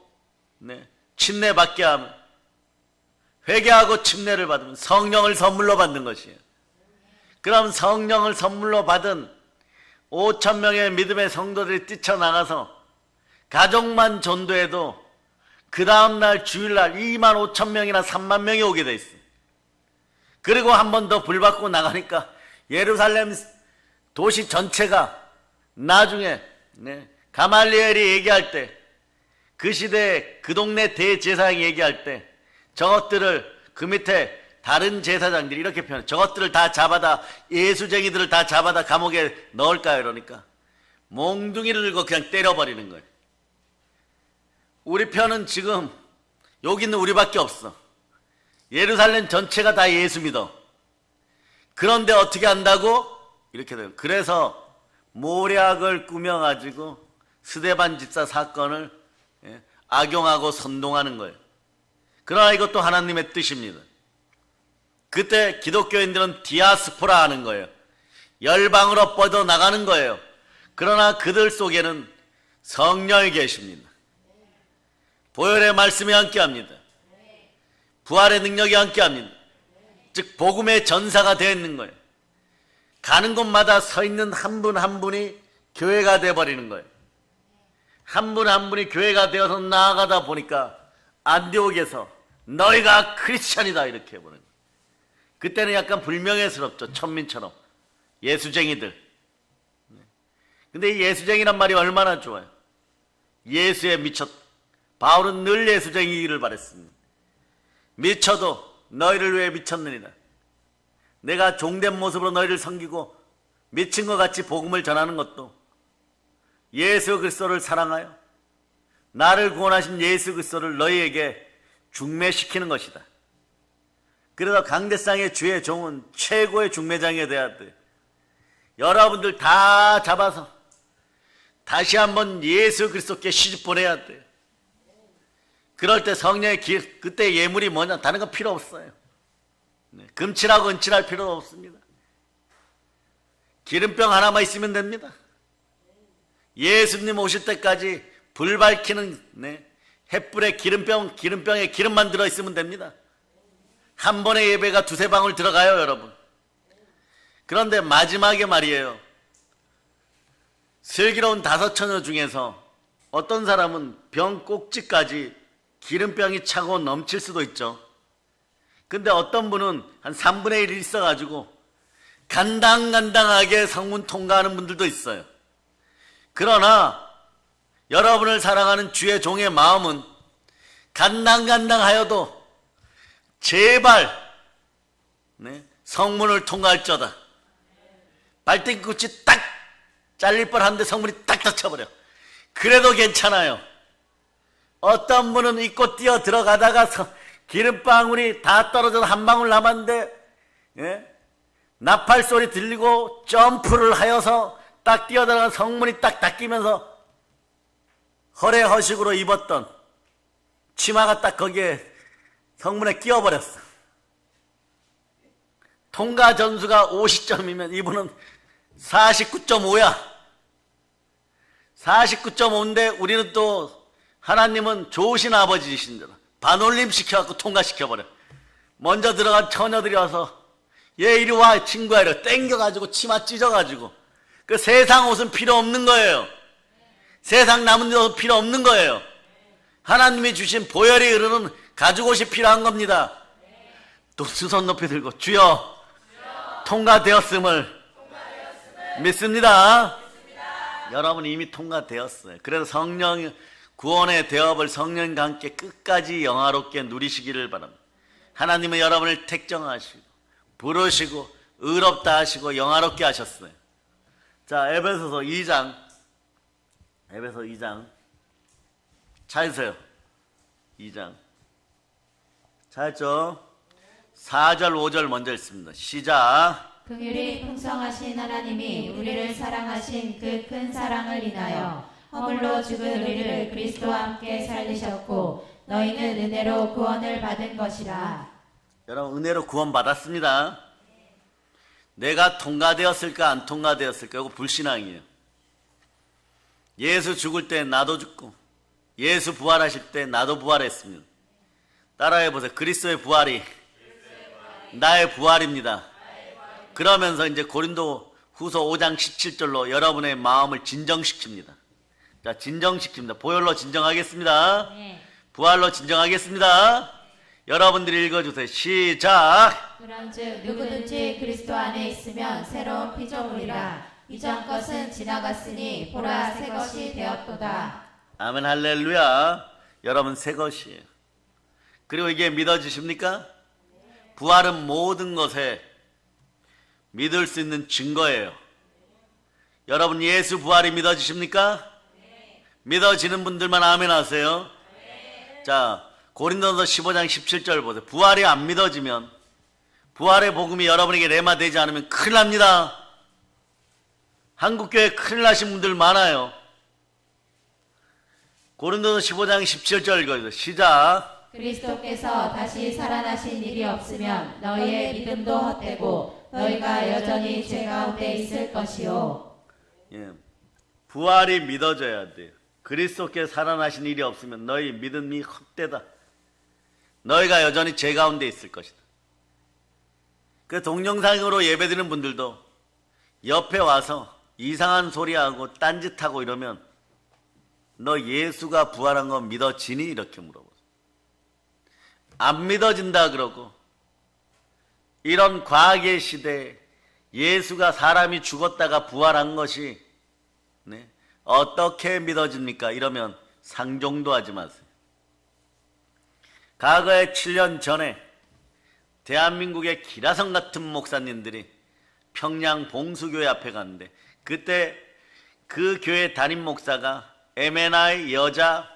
침례받게 하면, 회개하고 침례를 받으면 성령을 선물로 받는 것이에요. 그럼 성령을 선물로 받은 5,000명의 믿음의 성도들이 뛰쳐나가서 가족만 전도해도 그 다음날 주일날 25,000명이나 30,000명이 오게 돼 있어요. 그리고 한 번 더 불받고 나가니까 예루살렘 도시 전체가 나중에 가말리엘이 얘기할 때, 그 시대에 그 동네 대제사장이 얘기할 때 저것들을, 그 밑에 다른 제사장들이 이렇게 표현해요. 저것들을 다 잡아다, 예수쟁이들을 다 잡아다 감옥에 넣을까요? 이러니까 몽둥이를 들고 그냥 때려버리는 거예요. 우리 편은 지금 여기 있는 우리밖에 없어. 예루살렘 전체가 다 예수 믿어. 그런데 어떻게 한다고? 이렇게 돼요. 그래서 모략을 꾸며가지고 스데반 집사 사건을 악용하고 선동하는 거예요. 그러나 이것도 하나님의 뜻입니다. 그때 기독교인들은 디아스포라 하는 거예요. 열방으로 뻗어나가는 거예요. 그러나 그들 속에는 성령이 계십니다. 보혈의 말씀이 함께합니다. 부활의 능력이 함께합니다. 즉 복음의 전사가 되어 있는 거예요. 가는 곳마다 서 있는 한 분 한 분이 교회가 되어버리는 거예요. 한 분 한 분이 교회가 되어서 나아가다 보니까 안디옥에서 너희가 크리스찬이다 이렇게 해보는 거예요. 그때는 약간 불명예스럽죠. 천민처럼. 예수쟁이들. 근데 이 예수쟁이란 말이 얼마나 좋아요. 예수에 미쳤다. 바울은 늘 예수쟁이기를 바랬습니다. 미쳐도 너희를 위해 미쳤느니라. 내가 종된 모습으로 너희를 섬기고 미친 것 같이 복음을 전하는 것도 예수 그리스도를 사랑하여 나를 구원하신 예수 그리스도를 너희에게 중매시키는 것이다. 그래서 강대상의 주의 종은 최고의 중매장이 되어야 돼. 여러분들 다 잡아서 다시 한번 예수 그리스도께 시집 보내야 돼. 그럴 때 성령의 그때 예물이 뭐냐? 다른 거 필요 없어요. 금칠하고 은칠할 필요도 없습니다. 기름병 하나만 있으면 됩니다. 예수님 오실 때까지 불 밝히는 햇불에 기름병에 기름만 들어있으면 됩니다. 한 번의 예배가 두세 방울 들어가요, 여러분. 그런데 마지막에 말이에요. 슬기로운 5처녀 중에서 어떤 사람은 병 꼭지까지 기름병이 차고 넘칠 수도 있죠. 근데 어떤 분은 한 3분의 1이 있어가지고 간당간당하게 성문 통과하는 분들도 있어요. 그러나 여러분을 사랑하는 주의 종의 마음은 간당간당하여도 제발 성문을 통과할저다. 발등끝이 딱 잘릴 뻔한데 성문이 딱 닫혀버려. 그래도 괜찮아요. 어떤 분은 입고 뛰어 들어가다가 기름방울이 다 떨어져서 한 방울 남았는데 나팔 소리 들리고 점프를 하여서 딱 뛰어들어간 성문이 딱 닫히면서 허례 허식으로 입었던 치마가 딱 거기에 성문에 끼어버렸어. 통과 점수가 50점이면 이분은 49.5야. 49.5인데 우리는 또 하나님은 좋으신 아버지이신 줄 반올림 시켜갖고 통과시켜버려. 먼저 들어간 처녀들이 와서 얘 이리 와 친구야 이래 땡겨가지고 치마 찢어가지고 그 세상 옷은 필요 없는 거예요. 세상 남은 옷은 필요 없는 거예요. 하나님이 주신 보혈이 흐르는 가죽옷이 필요한 겁니다. 또 두 손 높이 들고 주여 통과되었음을 믿습니다. 여러분 이미 통과되었어요. 그래서 성령 구원의 대업을 성령과 함께 끝까지 영화롭게 누리시기를 바랍니다. 하나님은 여러분을 택정하시고 부르시고 의롭다 하시고 영화롭게 하셨어요. 자, 에베소서 2장 찾으세요. 2장 찾았죠? 4절 5절 먼저 읽습니다. 시작. 긍휼이 풍성하신 하나님이 우리를 사랑하신 그 큰 사랑을 인하여 허물로 죽은 우리를 그리스도와 함께 살리셨고 너희는 은혜로 구원을 받은 것이라. 여러분 은혜로 구원 받았습니다. 내가 통과되었을까 안 통과되었을까 이거 불신앙이에요. 예수 죽을 때 나도 죽고 예수 부활하실 때 나도 부활했습니다. 따라해보세요. 그리스도의 부활이 나의 부활입니다. 그러면서 이제 고린도 후서 5장 17절로 여러분의 마음을 진정시킵니다. 자, 진정시킵니다. 보혈로 진정하겠습니다. 부활로 진정하겠습니다. 여러분들이 읽어주세요. 시작. 그런즉 누구든지 그리스도 안에 있으면 새로운 피조물이라. 이전 것은 지나갔으니 보라 새 것이 되었도다. 아멘 할렐루야. 여러분 새 것이에요. 그리고 이게 믿어지십니까? 부활은 모든 것에 믿을 수 있는 증거예요. 여러분 예수 부활이 믿어지십니까? 믿어지는 분들만 아멘 하세요. 자, 고린도서 15장 17절 보세요. 부활이 안 믿어지면, 부활의 복음이 여러분에게 레마되지 않으면 큰일 납니다. 한국교회 큰일 나신 분들 많아요. 고린도서 15장 17절 읽어주세요. 시작. 그리스도께서 다시 살아나신 일이 없으면 너희의 믿음도 헛되고 너희가 여전히 죄 가운데 있을 것이요. 예, 부활이 믿어져야 돼요. 그리스도께서 살아나신 일이 없으면 너희 믿음이 헛되다. 너희가 여전히 죄 가운데 있을 것이다. 그 동영상으로 예배드리는 분들도 옆에 와서 이상한 소리하고 딴짓하고 이러면 너 예수가 부활한 거 믿어지니? 이렇게 물어보세요. 안 믿어진다 그러고 이런 과학의 시대에 예수가 사람이 죽었다가 부활한 것이 어떻게 믿어집니까? 이러면 상종도 하지 마세요. 과거에 7년 전에 대한민국의 기라성 같은 목사님들이 평양 봉수교회 앞에 갔는데 그때 그 교회 담임 목사가 M&I 여자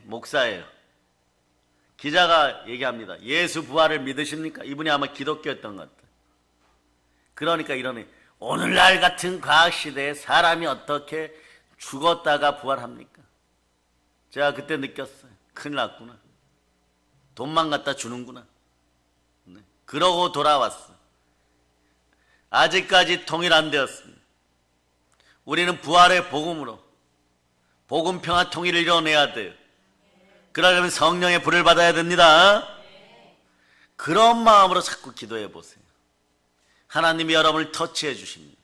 목사예요. 기자가 얘기합니다. 예수 부활을 믿으십니까? 이분이 아마 기독교였던 것 같아요. 그러니까 이러네. 오늘날 같은 과학시대에 사람이 어떻게 죽었다가 부활합니까? 제가 그때 느꼈어요. 큰일 났구나. 돈만 갖다 주는구나. 그러고 돌아왔어요. 아직까지 통일 안 되었습니다. 우리는 부활의 복음으로 복음 평화 통일을 이뤄내야 돼요. 그러려면 성령의 불을 받아야 됩니다. 그런 마음으로 자꾸 기도해 보세요. 하나님이 여러분을 터치해 주십니다.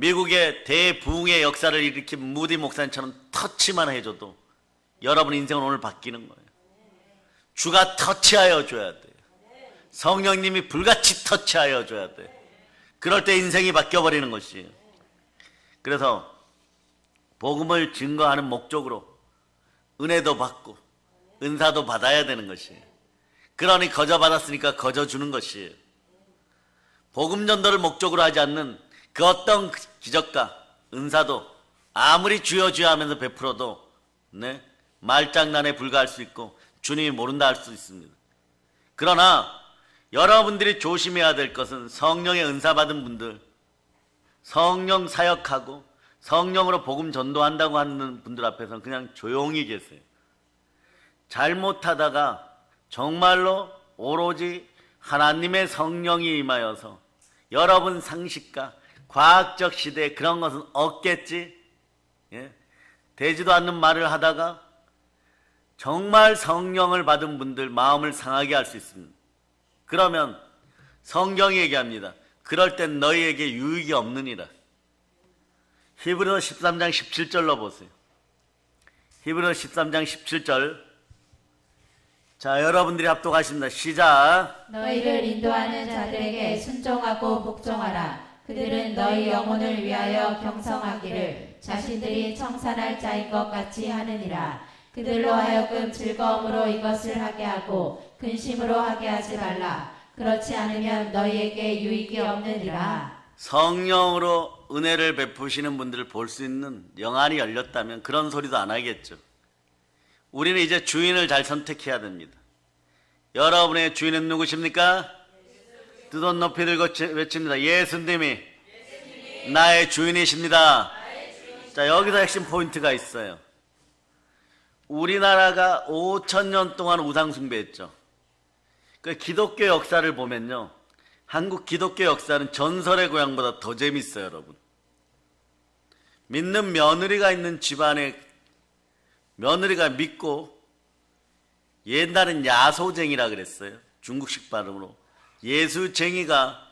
미국의 대부흥의 역사를 일으킨 무디 목사님처럼 터치만 해줘도 여러분 인생은 오늘 바뀌는 거예요. 주가 터치하여 줘야 돼요. 성령님이 불같이 터치하여 줘야 돼요. 그럴 때 인생이 바뀌어버리는 것이에요. 그래서 복음을 증거하는 목적으로 은혜도 받고 은사도 받아야 되는 것이에요. 그러니 거저 받았으니까 거저 주는 것이에요. 복음 전도를 목적으로 하지 않는 그 어떤 기적과 은사도 아무리 주여 주여 하면서 베풀어도 말장난에 불과할 수 있고 주님이 모른다 할 수 있습니다. 그러나 여러분들이 조심해야 될 것은 성령의 은사 받은 분들, 성령 사역하고 성령으로 복음 전도한다고 하는 분들 앞에서는 그냥 조용히 계세요. 잘못하다가 정말로 오로지 하나님의 성령이 임하여서 여러분 상식과 과학적 시대에 그런 것은 없겠지? 되지도 않는 말을 하다가 정말 성령을 받은 분들 마음을 상하게 할 수 있습니다. 그러면 성경이 얘기합니다. 그럴 땐 너희에게 유익이 없느니라. 히브리서 13장 17절로 보세요. 히브리서 13장 17절. 자, 여러분들이 합독하십니다. 시작. 너희를 인도하는 자들에게 순종하고 복종하라. 그들은 너희 영혼을 위하여 경성하기를 자신들이 청산할 자인 것 같이 하느니라. 그들로 하여금 즐거움으로 이것을 하게 하고 근심으로 하게 하지 말라. 그렇지 않으면 너희에게 유익이 없느니라. 성령으로 은혜를 베푸시는 분들을 볼 수 있는 영안이 열렸다면 그런 소리도 안 하겠죠. 우리는 이제 주인을 잘 선택해야 됩니다. 여러분의 주인은 누구십니까? 두 손 높이 들고 외칩니다. 예수님이 나의 주인이십니다. 자, 여기서 핵심 포인트가 있어요. 우리나라가 5,000년 동안 우상 숭배했죠. 그 기독교 역사를 보면요, 한국 기독교 역사는 전설의 고향보다 더 재밌어요, 여러분. 믿는 며느리가 있는 집안에 며느리가 믿고, 옛날엔 야소쟁이라 그랬어요. 중국식 발음으로. 예수쟁이가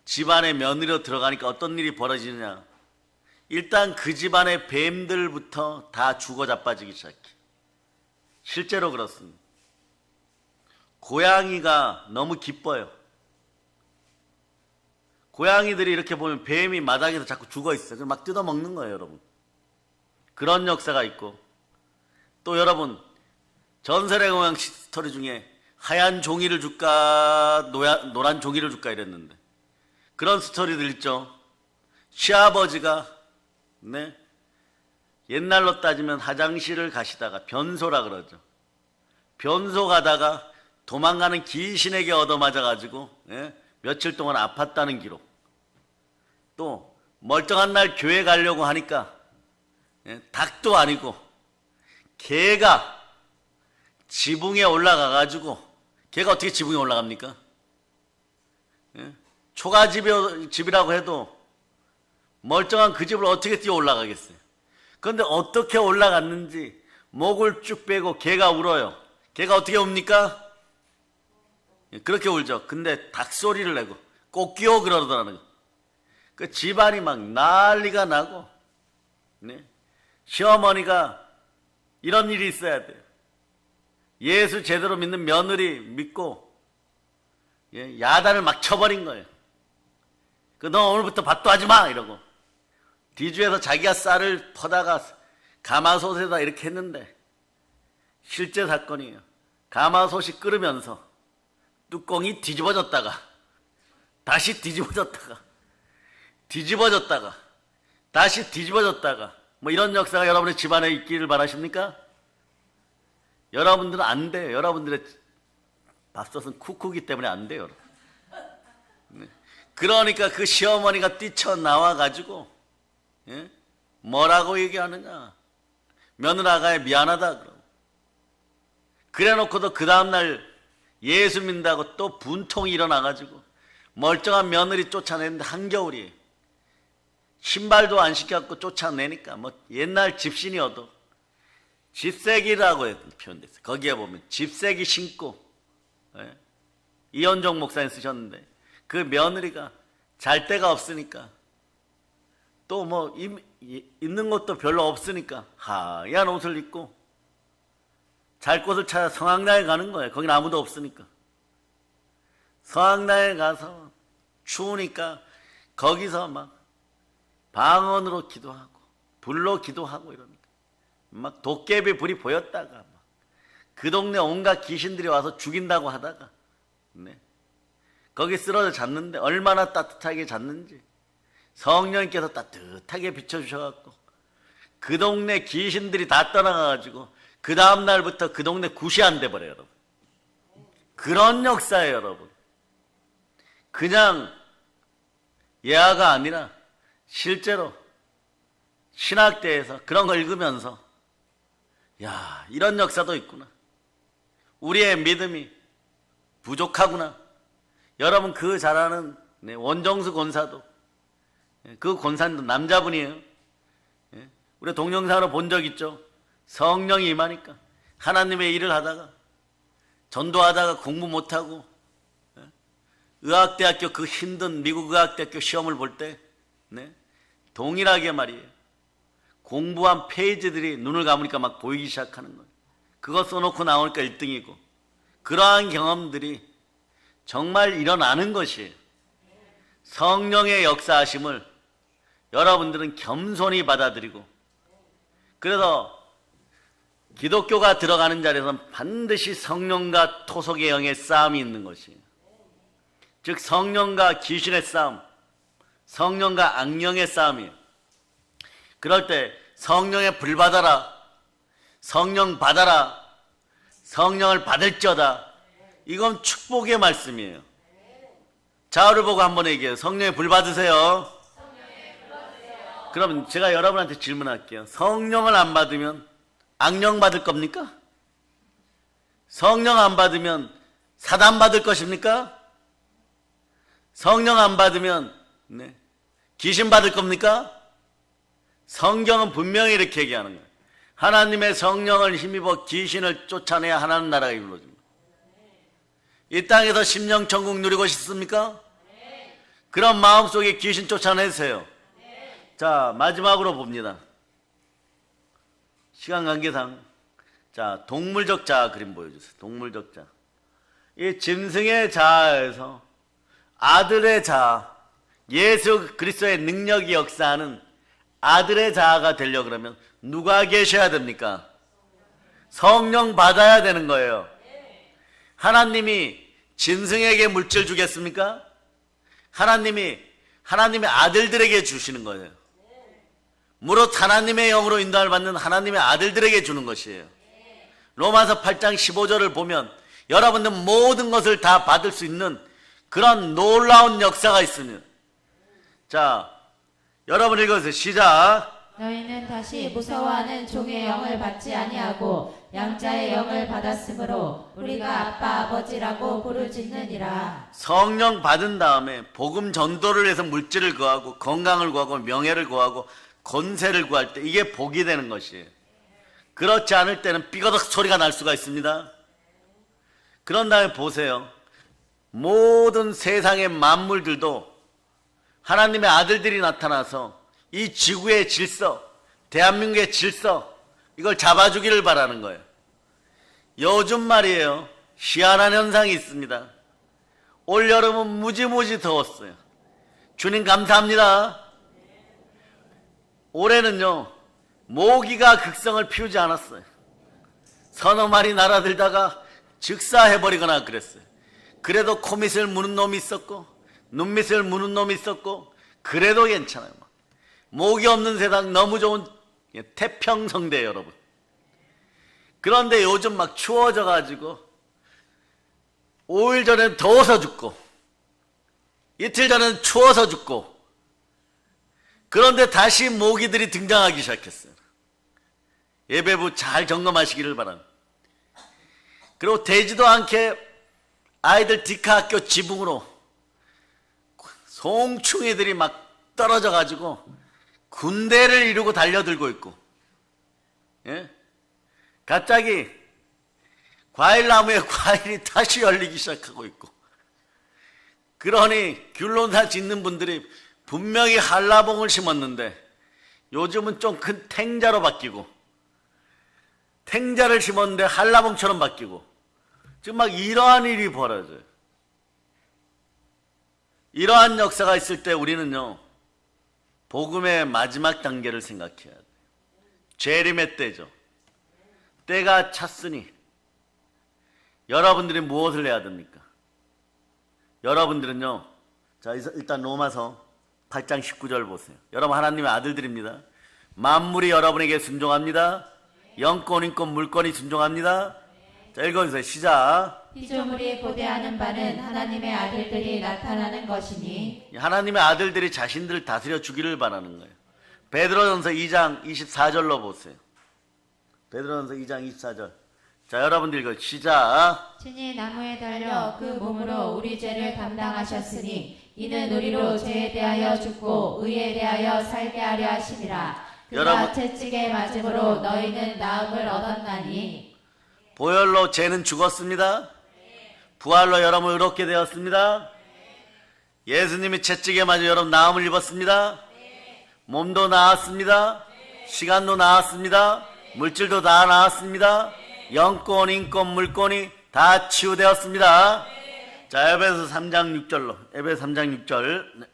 집안에 며느리로 들어가니까 어떤 일이 벌어지느냐. 일단 그 집안의 뱀들부터 다 죽어 자빠지기 시작해. 실제로 그렇습니다. 고양이가 너무 기뻐요. 고양이들이 이렇게 보면 뱀이 마당에서 자꾸 죽어 있어요. 막 뜯어 먹는 거예요, 여러분. 그런 역사가 있고, 또 여러분, 전설의 고향 스토리 중에 하얀 종이를 줄까 노란 종이를 줄까 이랬는데, 그런 스토리들 있죠. 시아버지가 옛날로 따지면 화장실을 가시다가, 변소라 그러죠. 변소 가다가 도망가는 귀신에게 얻어맞아가지고 며칠 동안 아팠다는 기록. 또 멀쩡한 날 교회 가려고 하니까 닭도 아니고 개가 지붕에 올라가가지고, 개가 어떻게 지붕에 올라갑니까? 초가집이라고 해도 멀쩡한 그 집을 어떻게 뛰어 올라가겠어요? 그런데 어떻게 올라갔는지 목을 쭉 빼고 개가 울어요. 개가 어떻게 웁니까? 그렇게 울죠. 근데 닭소리를 내고 꼬끼오 그러더라는 거. 그 집안이 막 난리가 나고, 시어머니가 이런 일이 있어야 돼요. 예수 제대로 믿는 며느리 믿고 야단을 막 쳐버린 거예요. 너 오늘부터 밭도 하지 마 이러고, 뒤주에서 자기가 쌀을 퍼다가 가마솥에다 이렇게 했는데, 실제 사건이에요. 가마솥이 끓으면서 뚜껑이 뒤집어졌다가 다시 뒤집어졌다가 뒤집어졌다가 다시 뒤집어졌다가, 뭐 이런 역사가 여러분의 집안에 있기를 바라십니까? 여러분들은 안 돼요. 여러분들의 밥솥은 쿠쿠기 때문에 안 돼요. 그러니까 그 시어머니가 뛰쳐나와가지고 뭐라고 얘기하느냐. 며느라가 미안하다 그러고. 그래놓고도 그 다음날 예수 믿는다고 또 분통이 일어나가지고 멀쩡한 며느리 쫓아내는데 한겨울이에요. 신발도 안 시켜갖고 쫓아내니까 뭐 옛날 집신이어도 집세기라고 표현됐어요. 거기에 보면 집세기 신고, 이현종 목사님 쓰셨는데, 그 며느리가 잘 데가 없으니까 또 뭐 입는 것도 별로 없으니까 하얀 옷을 입고 잘 곳을 찾아 성황리에 가는 거예요. 거긴 아무도 없으니까. 성황리에 가서 추우니까 거기서 막 방언으로 기도하고 불로 기도하고 이러니까 막 도깨비 불이 보였다가 막 그 동네 온갖 귀신들이 와서 죽인다고 하다가 네. 거기 쓰러져 잤는데 얼마나 따뜻하게 잤는지 성령님께서 따뜻하게 비춰주셔갖고 그 동네 귀신들이 다 떠나가가지고 그 다음날부터 그 동네 굿이 안 돼버려요, 여러분. 그런 역사예요, 여러분. 그냥 예화가 아니라 실제로 신학대에서 그런 걸 읽으면서 야, 이런 역사도 있구나. 우리의 믿음이 부족하구나. 여러분 그 잘 아는 원정수 권사도 그 권사님도 남자분이에요. 우리 동영상으로 본 적 있죠. 성령이 임하니까 하나님의 일을 하다가 전도하다가 공부 못하고 의학대학교 그 힘든 미국 의학대학교 시험을 볼 때 동일하게 말이에요. 공부한 페이지들이 눈을 감으니까 막 보이기 시작하는 거예요. 그거 써놓고 나오니까 1등이고 그러한 경험들이 정말 일어나는 것이에요. 성령의 역사하심을 여러분들은 겸손히 받아들이고 그래서 기독교가 들어가는 자리에서는 반드시 성령과 토속의 영의 싸움이 있는 것이에요. 즉 성령과 귀신의 싸움, 성령과 악령의 싸움이에요. 그럴 때 성령의 불 받아라, 성령 받아라, 성령을 받을지어다. 이건 축복의 말씀이에요. 자우를 보고 한번 얘기해요. 성령의 불 받으세요. 그럼 제가 여러분한테 질문할게요. 성령을 안 받으면 악령 받을 겁니까? 성령 안 받으면 사단 받을 것입니까? 성령 안 받으면 귀신 받을 겁니까? 성경은 분명히 이렇게 얘기하는 거예요. 하나님의 성령을 힘입어 귀신을 쫓아내야 하나님 나라가 이루어집니다. 이 땅에서 심령천국 누리고 싶습니까? 그런 마음속에 귀신 쫓아내세요. 자, 마지막으로 봅니다. 시간 관계상 자, 동물적 자아 그림 보여주세요. 동물적 자아. 이 짐승의 자아에서 아들의 자아, 예수 그리스도의 능력이 역사하는 아들의 자아가 되려고 그러면 누가 계셔야 됩니까? 성령 받아야 되는 거예요. 하나님이 짐승에게 물질 주겠습니까? 하나님의 아들들에게 주시는 거예요. 무릇 하나님의 영으로 인도를 받는 하나님의 아들들에게 주는 것이에요. 로마서 8장 15절을 보면 여러분들 모든 것을 다 받을 수 있는 그런 놀라운 역사가 있습니다. 자, 여러분 읽어주세요. 시작. 너희는 다시 무서워하는 종의 영을 받지 아니하고 양자의 영을 받았으므로 우리가 아빠 아버지라고 부르짖느니라. 성령 받은 다음에 복음 전도를 해서 물질을 구하고 건강을 구하고 명예를 구하고 권세를 구할 때 이게 복이 되는 것이에요. 그렇지 않을 때는 삐거덕 소리가 날 수가 있습니다. 그런 다음에 보세요. 모든 세상의 만물들도 하나님의 아들들이 나타나서 이 지구의 질서, 대한민국의 질서 이걸 잡아주기를 바라는 거예요. 요즘 말이에요. 희한한 현상이 있습니다. 올 여름은 무지무지 더웠어요. 주님 감사합니다. 올해는요. 모기가 극성을 피우지 않았어요. 서너 마리 날아들다가 즉사해버리거나 그랬어요. 그래도 코밑을 무는 놈이 있었고 눈밑을 무는 놈이 있었고 그래도 괜찮아요. 모기 없는 세상 너무 좋은 태평성대 여러분. 그런데 요즘 막 추워져 가지고 5일 전엔 더워서 죽고 이틀 전엔 추워서 죽고 그런데 다시 모기들이 등장하기 시작했어요. 예배부 잘 점검하시기를 바랍니다. 그리고 되지도 않게 아이들 디카학교 지붕으로 송충이들이 막 떨어져 가지고 군대를 이루고 달려들고 있고, 예? 갑자기 과일나무에 과일이 다시 열리기 시작하고 있고, 그러니 귤론사 짓는 분들이 분명히 한라봉을 심었는데 요즘은 좀 큰 탱자로 바뀌고, 탱자를 심었는데 한라봉처럼 바뀌고, 지금 막 이러한 일이 벌어져요. 이러한 역사가 있을 때 우리는요, 복음의 마지막 단계를 생각해야 돼요. 재림의 때죠. 때가 찼으니 여러분들이 무엇을 해야 됩니까? 여러분들은요, 자, 일단 로마서 8장 19절 보세요. 여러분 하나님의 아들들입니다. 만물이 여러분에게 순종합니다. 영권, 인권, 물권이 순종합니다. 자, 읽어주세요. 시작. 피조물이 고대하는 바는 하나님의 아들들이 나타나는 것이니 하나님의 아들들이 자신들을 다스려 주기를 바라는 거예요. 베드로전서 2장 24절로 보세요. 베드로전서 2장 24절. 자, 여러분들 읽어. 시작. 친히 나무에 달려 그 몸으로 우리 죄를 감당하셨으니 이는 우리로 죄에 대하여 죽고 의에 대하여 살게 하려 하심이라. 그가 여러분, 채찍에 맞음으로 너희는 나음을 얻었나니. 보혈로 죄는 죽었습니다. 부활로 여러분 의롭게 되었습니다. 예수님이 채찍에 맞아 여러분 나음을 입었습니다. 몸도 나았습니다. 시간도 나았습니다. 물질도 다 나았습니다. 영권, 인권, 물권이 다 치유되었습니다. 자, 에베소 3장 6절로. 에베소 3장 6절.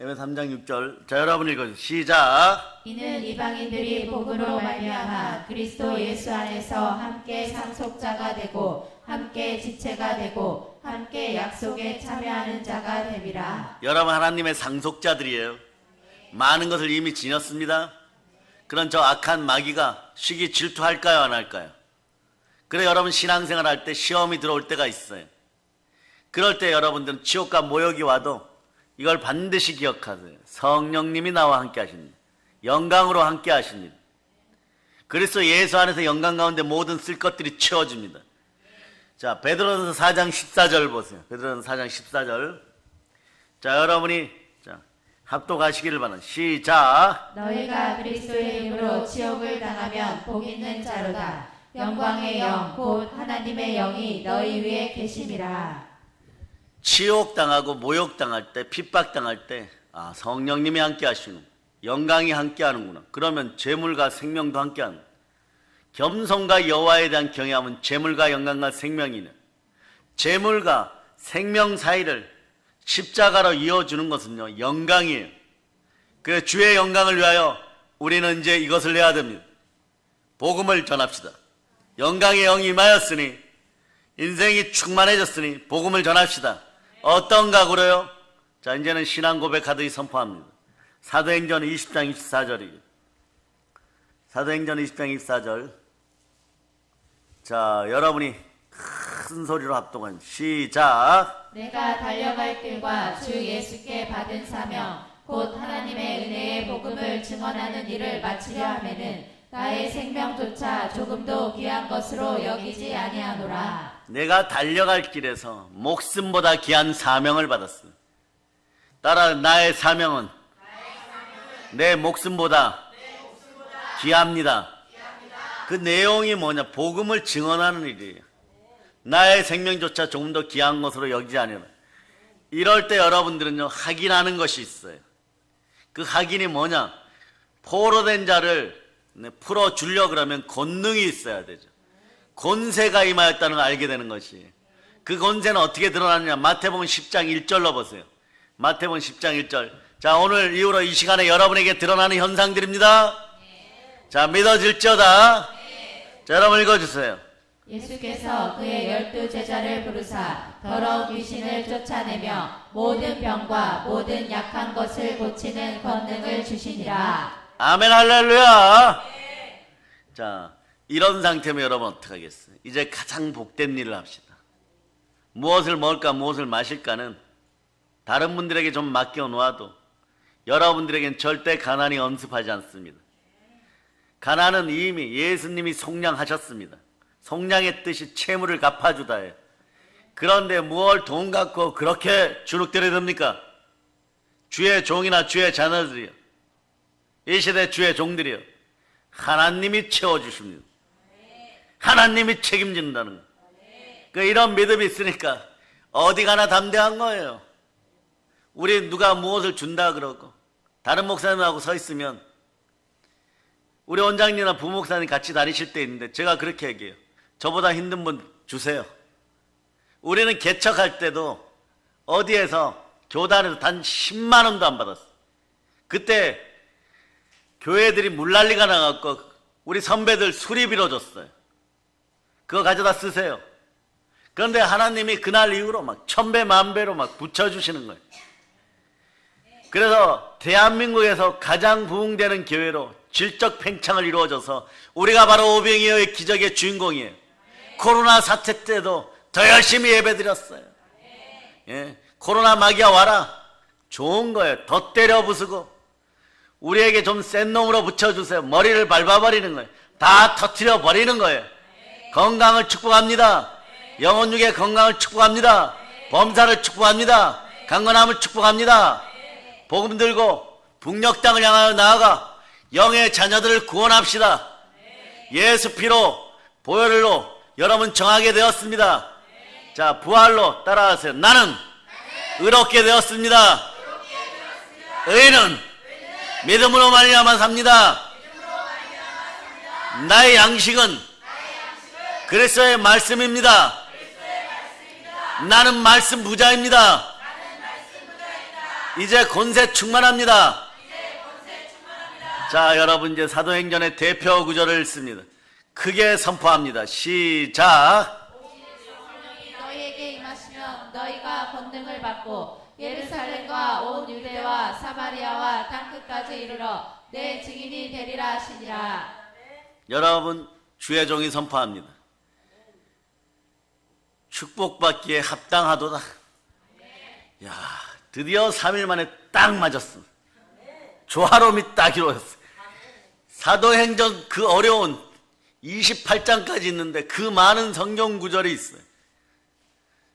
에베소 3장 6절. 자, 여러분 읽어주세요. 시작. 이는 이방인들이 복으로 말미암아 그리스도 예수 안에서 함께 상속자가 되고 함께 지체가 되고 함께 약속에 참여하는 자가 됨이라. 여러분 하나님의 상속자들이에요. 많은 것을 이미 지녔습니다. 그런 저 악한 마귀가 시기 질투할까요, 안 할까요? 그래, 여러분 신앙생활 할 때 시험이 들어올 때가 있어요. 그럴 때 여러분들은 지옥과 모욕이 와도 이걸 반드시 기억하세요. 성령님이 나와 함께 하십니다. 영광으로 함께 하십니다. 그리스도 예수 안에서 영광 가운데 모든 쓸 것들이 채워집니다. 자, 베드로전서 4장 14절 보세요. 베드로전서 4장 14절. 자, 여러분이 합독하시기를 바랍니다. 시작. 너희가 그리스도의 이름으로 치욕을 당하면 복 있는 자로다. 영광의 영 곧 하나님의 영이 너희 위에 계심이라. 치욕당하고 모욕당할 때, 핍박당할 때, 아, 성령님이 함께 하시는, 영광이 함께 하는구나. 그러면 재물과 생명도 함께 하는. 겸손과 여호와에 대한 경외함은 재물과 영광과 생명이네. 재물과 생명 사이를 십자가로 이어주는 것은요, 영광이에요. 그래서 주의 영광을 위하여 우리는 이제 이것을 해야 됩니다. 복음을 전합시다. 영광의 영이 임하였으니, 인생이 충만해졌으니 복음을 전합시다. 어떤 각오로요? 자, 이제는 신앙 고백하듯이 선포합니다. 사도행전 20장 24절이에요. 사도행전 20장 24절. 자, 여러분이 큰 소리로 합동한 시작. 내가 달려갈 길과 주 예수께 받은 사명 곧 하나님의 은혜의 복음을 증언하는 일을 마치려 하면은 나의 생명조차 조금도 귀한 것으로 여기지 아니하노라. 내가 달려갈 길에서 목숨보다 귀한 사명을 받았어. 따라 나의 사명은 내 목숨보다 귀합니다. 그 내용이 뭐냐? 복음을 증언하는 일이에요. 나의 생명조차 조금 더 귀한 것으로 여기지 않으라. 이럴 때 여러분들은요, 확인하는 것이 있어요. 그 확인이 뭐냐? 포로된 자를 풀어주려고 그러면 권능이 있어야 되죠. 권세가 임하였다는 걸 알게 되는 것이에요. 그 권세는 어떻게 드러나느냐? 마태복음 10장 1절로 보세요. 마태복음 10장 1절. 자, 오늘 이후로 이 시간에 여러분에게 드러나는 현상들입니다. 자, 믿어질지어다. 자, 여러분 읽어주세요. 예수께서 그의 12 제자를 부르사 더러운 귀신을 쫓아내며 모든 병과 모든 약한 것을 고치는 권능을 주시니라. 아멘, 할렐루야. 자, 이런 상태면 여러분 어떡하겠어요? 이제 가장 복된 일을 합시다. 무엇을 먹을까 무엇을 마실까는 다른 분들에게 좀 맡겨 놓아도 여러분들에겐 절대 가난이 엄습하지 않습니다. 가난은 이미 예수님이 속량하셨습니다. 속량의 뜻이 채무를 갚아주다예요. 그런데 무얼 돈 갖고 그렇게 주눅들어야 됩니까? 주의 종이나 주의 자녀들이요, 이 시대 주의 종들이요, 하나님이 채워주십니다. 하나님이 책임진다는 거. 그 이런 믿음이 있으니까 어디 가나 담대한 거예요. 우리 누가 무엇을 준다 그러고 다른 목사님하고 서 있으면 우리 원장님이나 부목사님 같이 다니실 때 있는데 제가 그렇게 얘기해요. 저보다 힘든 분 주세요. 우리는 개척할 때도 어디에서 교단에서 단 10만 원도 안 받았어. 그때 교회들이 물난리가 나갖고 우리 선배들 수리비로 줬어요. 그거 가져다 쓰세요. 그런데 하나님이 그날 이후로 막 1000배 만배로 막 붙여주시는 거예요. 그래서 대한민국에서 가장 부흥되는 교회로 질적 팽창을 이루어져서 우리가 바로 오병이어의 기적의 주인공이에요. 코로나 사태 때도 더 열심히 예배드렸어요. 예, 코로나 마귀야 와라. 좋은 거예요. 더 때려 부수고 우리에게 좀 센 놈으로 붙여주세요. 머리를 밟아버리는 거예요. 다 터뜨려 버리는 거예요. 건강을 축복합니다. 영혼육의 건강을 축복합니다. 범사를 축복합니다. 강건함을 축복합니다. 복음 들고 북녘 땅을 향하여 나아가 영의 자녀들을 구원합시다. 예수 피로 보혈로 여러분 정하게 되었습니다. 자, 부활로 따라하세요. 나는 의롭게 되었습니다. 의인은 믿음으로 말미암아 삽니다. 나의 양식은 그리스도의 말씀입니다. 나는 말씀 부자입니다. 이제 권세 충만합니다. 자, 여러분 이제 사도행전의 대표 구절을 씁니다. 크게 선포합니다. 시작. 너희에게 임하시면 너희가 권능을 받고 예루살렘과 온 유대와 사마리아와 땅끝까지 이르러 내 증인이 되리라 하시니라. 여러분 주의 종이 선포합니다. 축복받기에 합당하도다. 야, 드디어 3일 만에 딱 맞았어. 조화로움이 딱 이루어졌어. 사도행전 그 어려운 28장까지 있는데 그 많은 성경 구절이 있어요.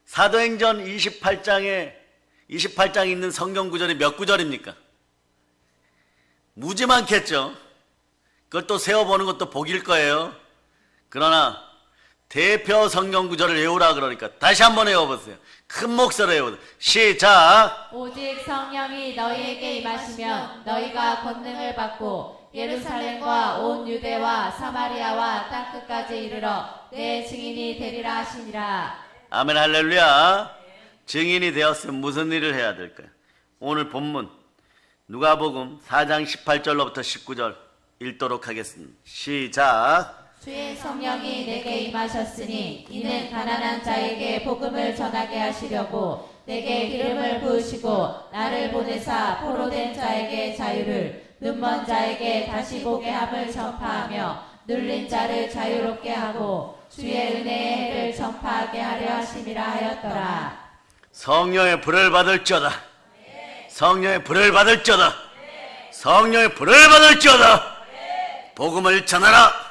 사도행전 28장에 있는 성경 구절이 몇 구절입니까? 무지 많겠죠. 그걸 또 세워보는 것도 복일 거예요. 그러나 대표 성경 구절을 외우라 그러니까 다시 한번 외워보세요. 큰 목소리로 외워보세요. 시작. 오직 성령이 너희에게 임하시면 너희가 권능을 받고 예루살렘과 온 유대와 사마리아와 땅끝까지 이르러 내 증인이 되리라 하시니라. 아멘 할렐루야. 증인이 되었으면 무슨 일을 해야 될까요? 오늘 본문 누가복음 4장 18절로부터 19절 읽도록 하겠습니다. 시작. 주의 성령이 내게 임하셨으니 이는 가난한 자에게 복음을 전하게 하시려고 내게 기름을 부으시고 나를 보내사 포로된 자에게 자유를 눈먼 자에게 다시 보게 함을 전파하며 눌린 자를 자유롭게 하고 주의 은혜의 해를 전파하게 하려 하심이라 하였더라. 성령의 불을 받을지어다. 성령의 불을 받을지어다. 성령의 불을 받을지어다. 복음을 전하라.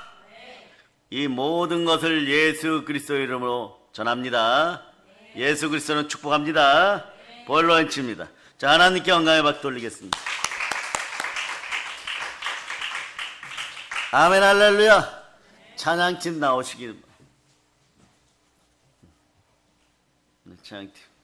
이 모든 것을 예수 그리스도 이름으로 전합니다. 예수 그리스도는 축복합니다. 볼로 hen칩니다. 자, 하나님께 영광의 박수 돌리겠습니다. 아멘 할렐루야. 찬양팀 나오시길. 찬양팀.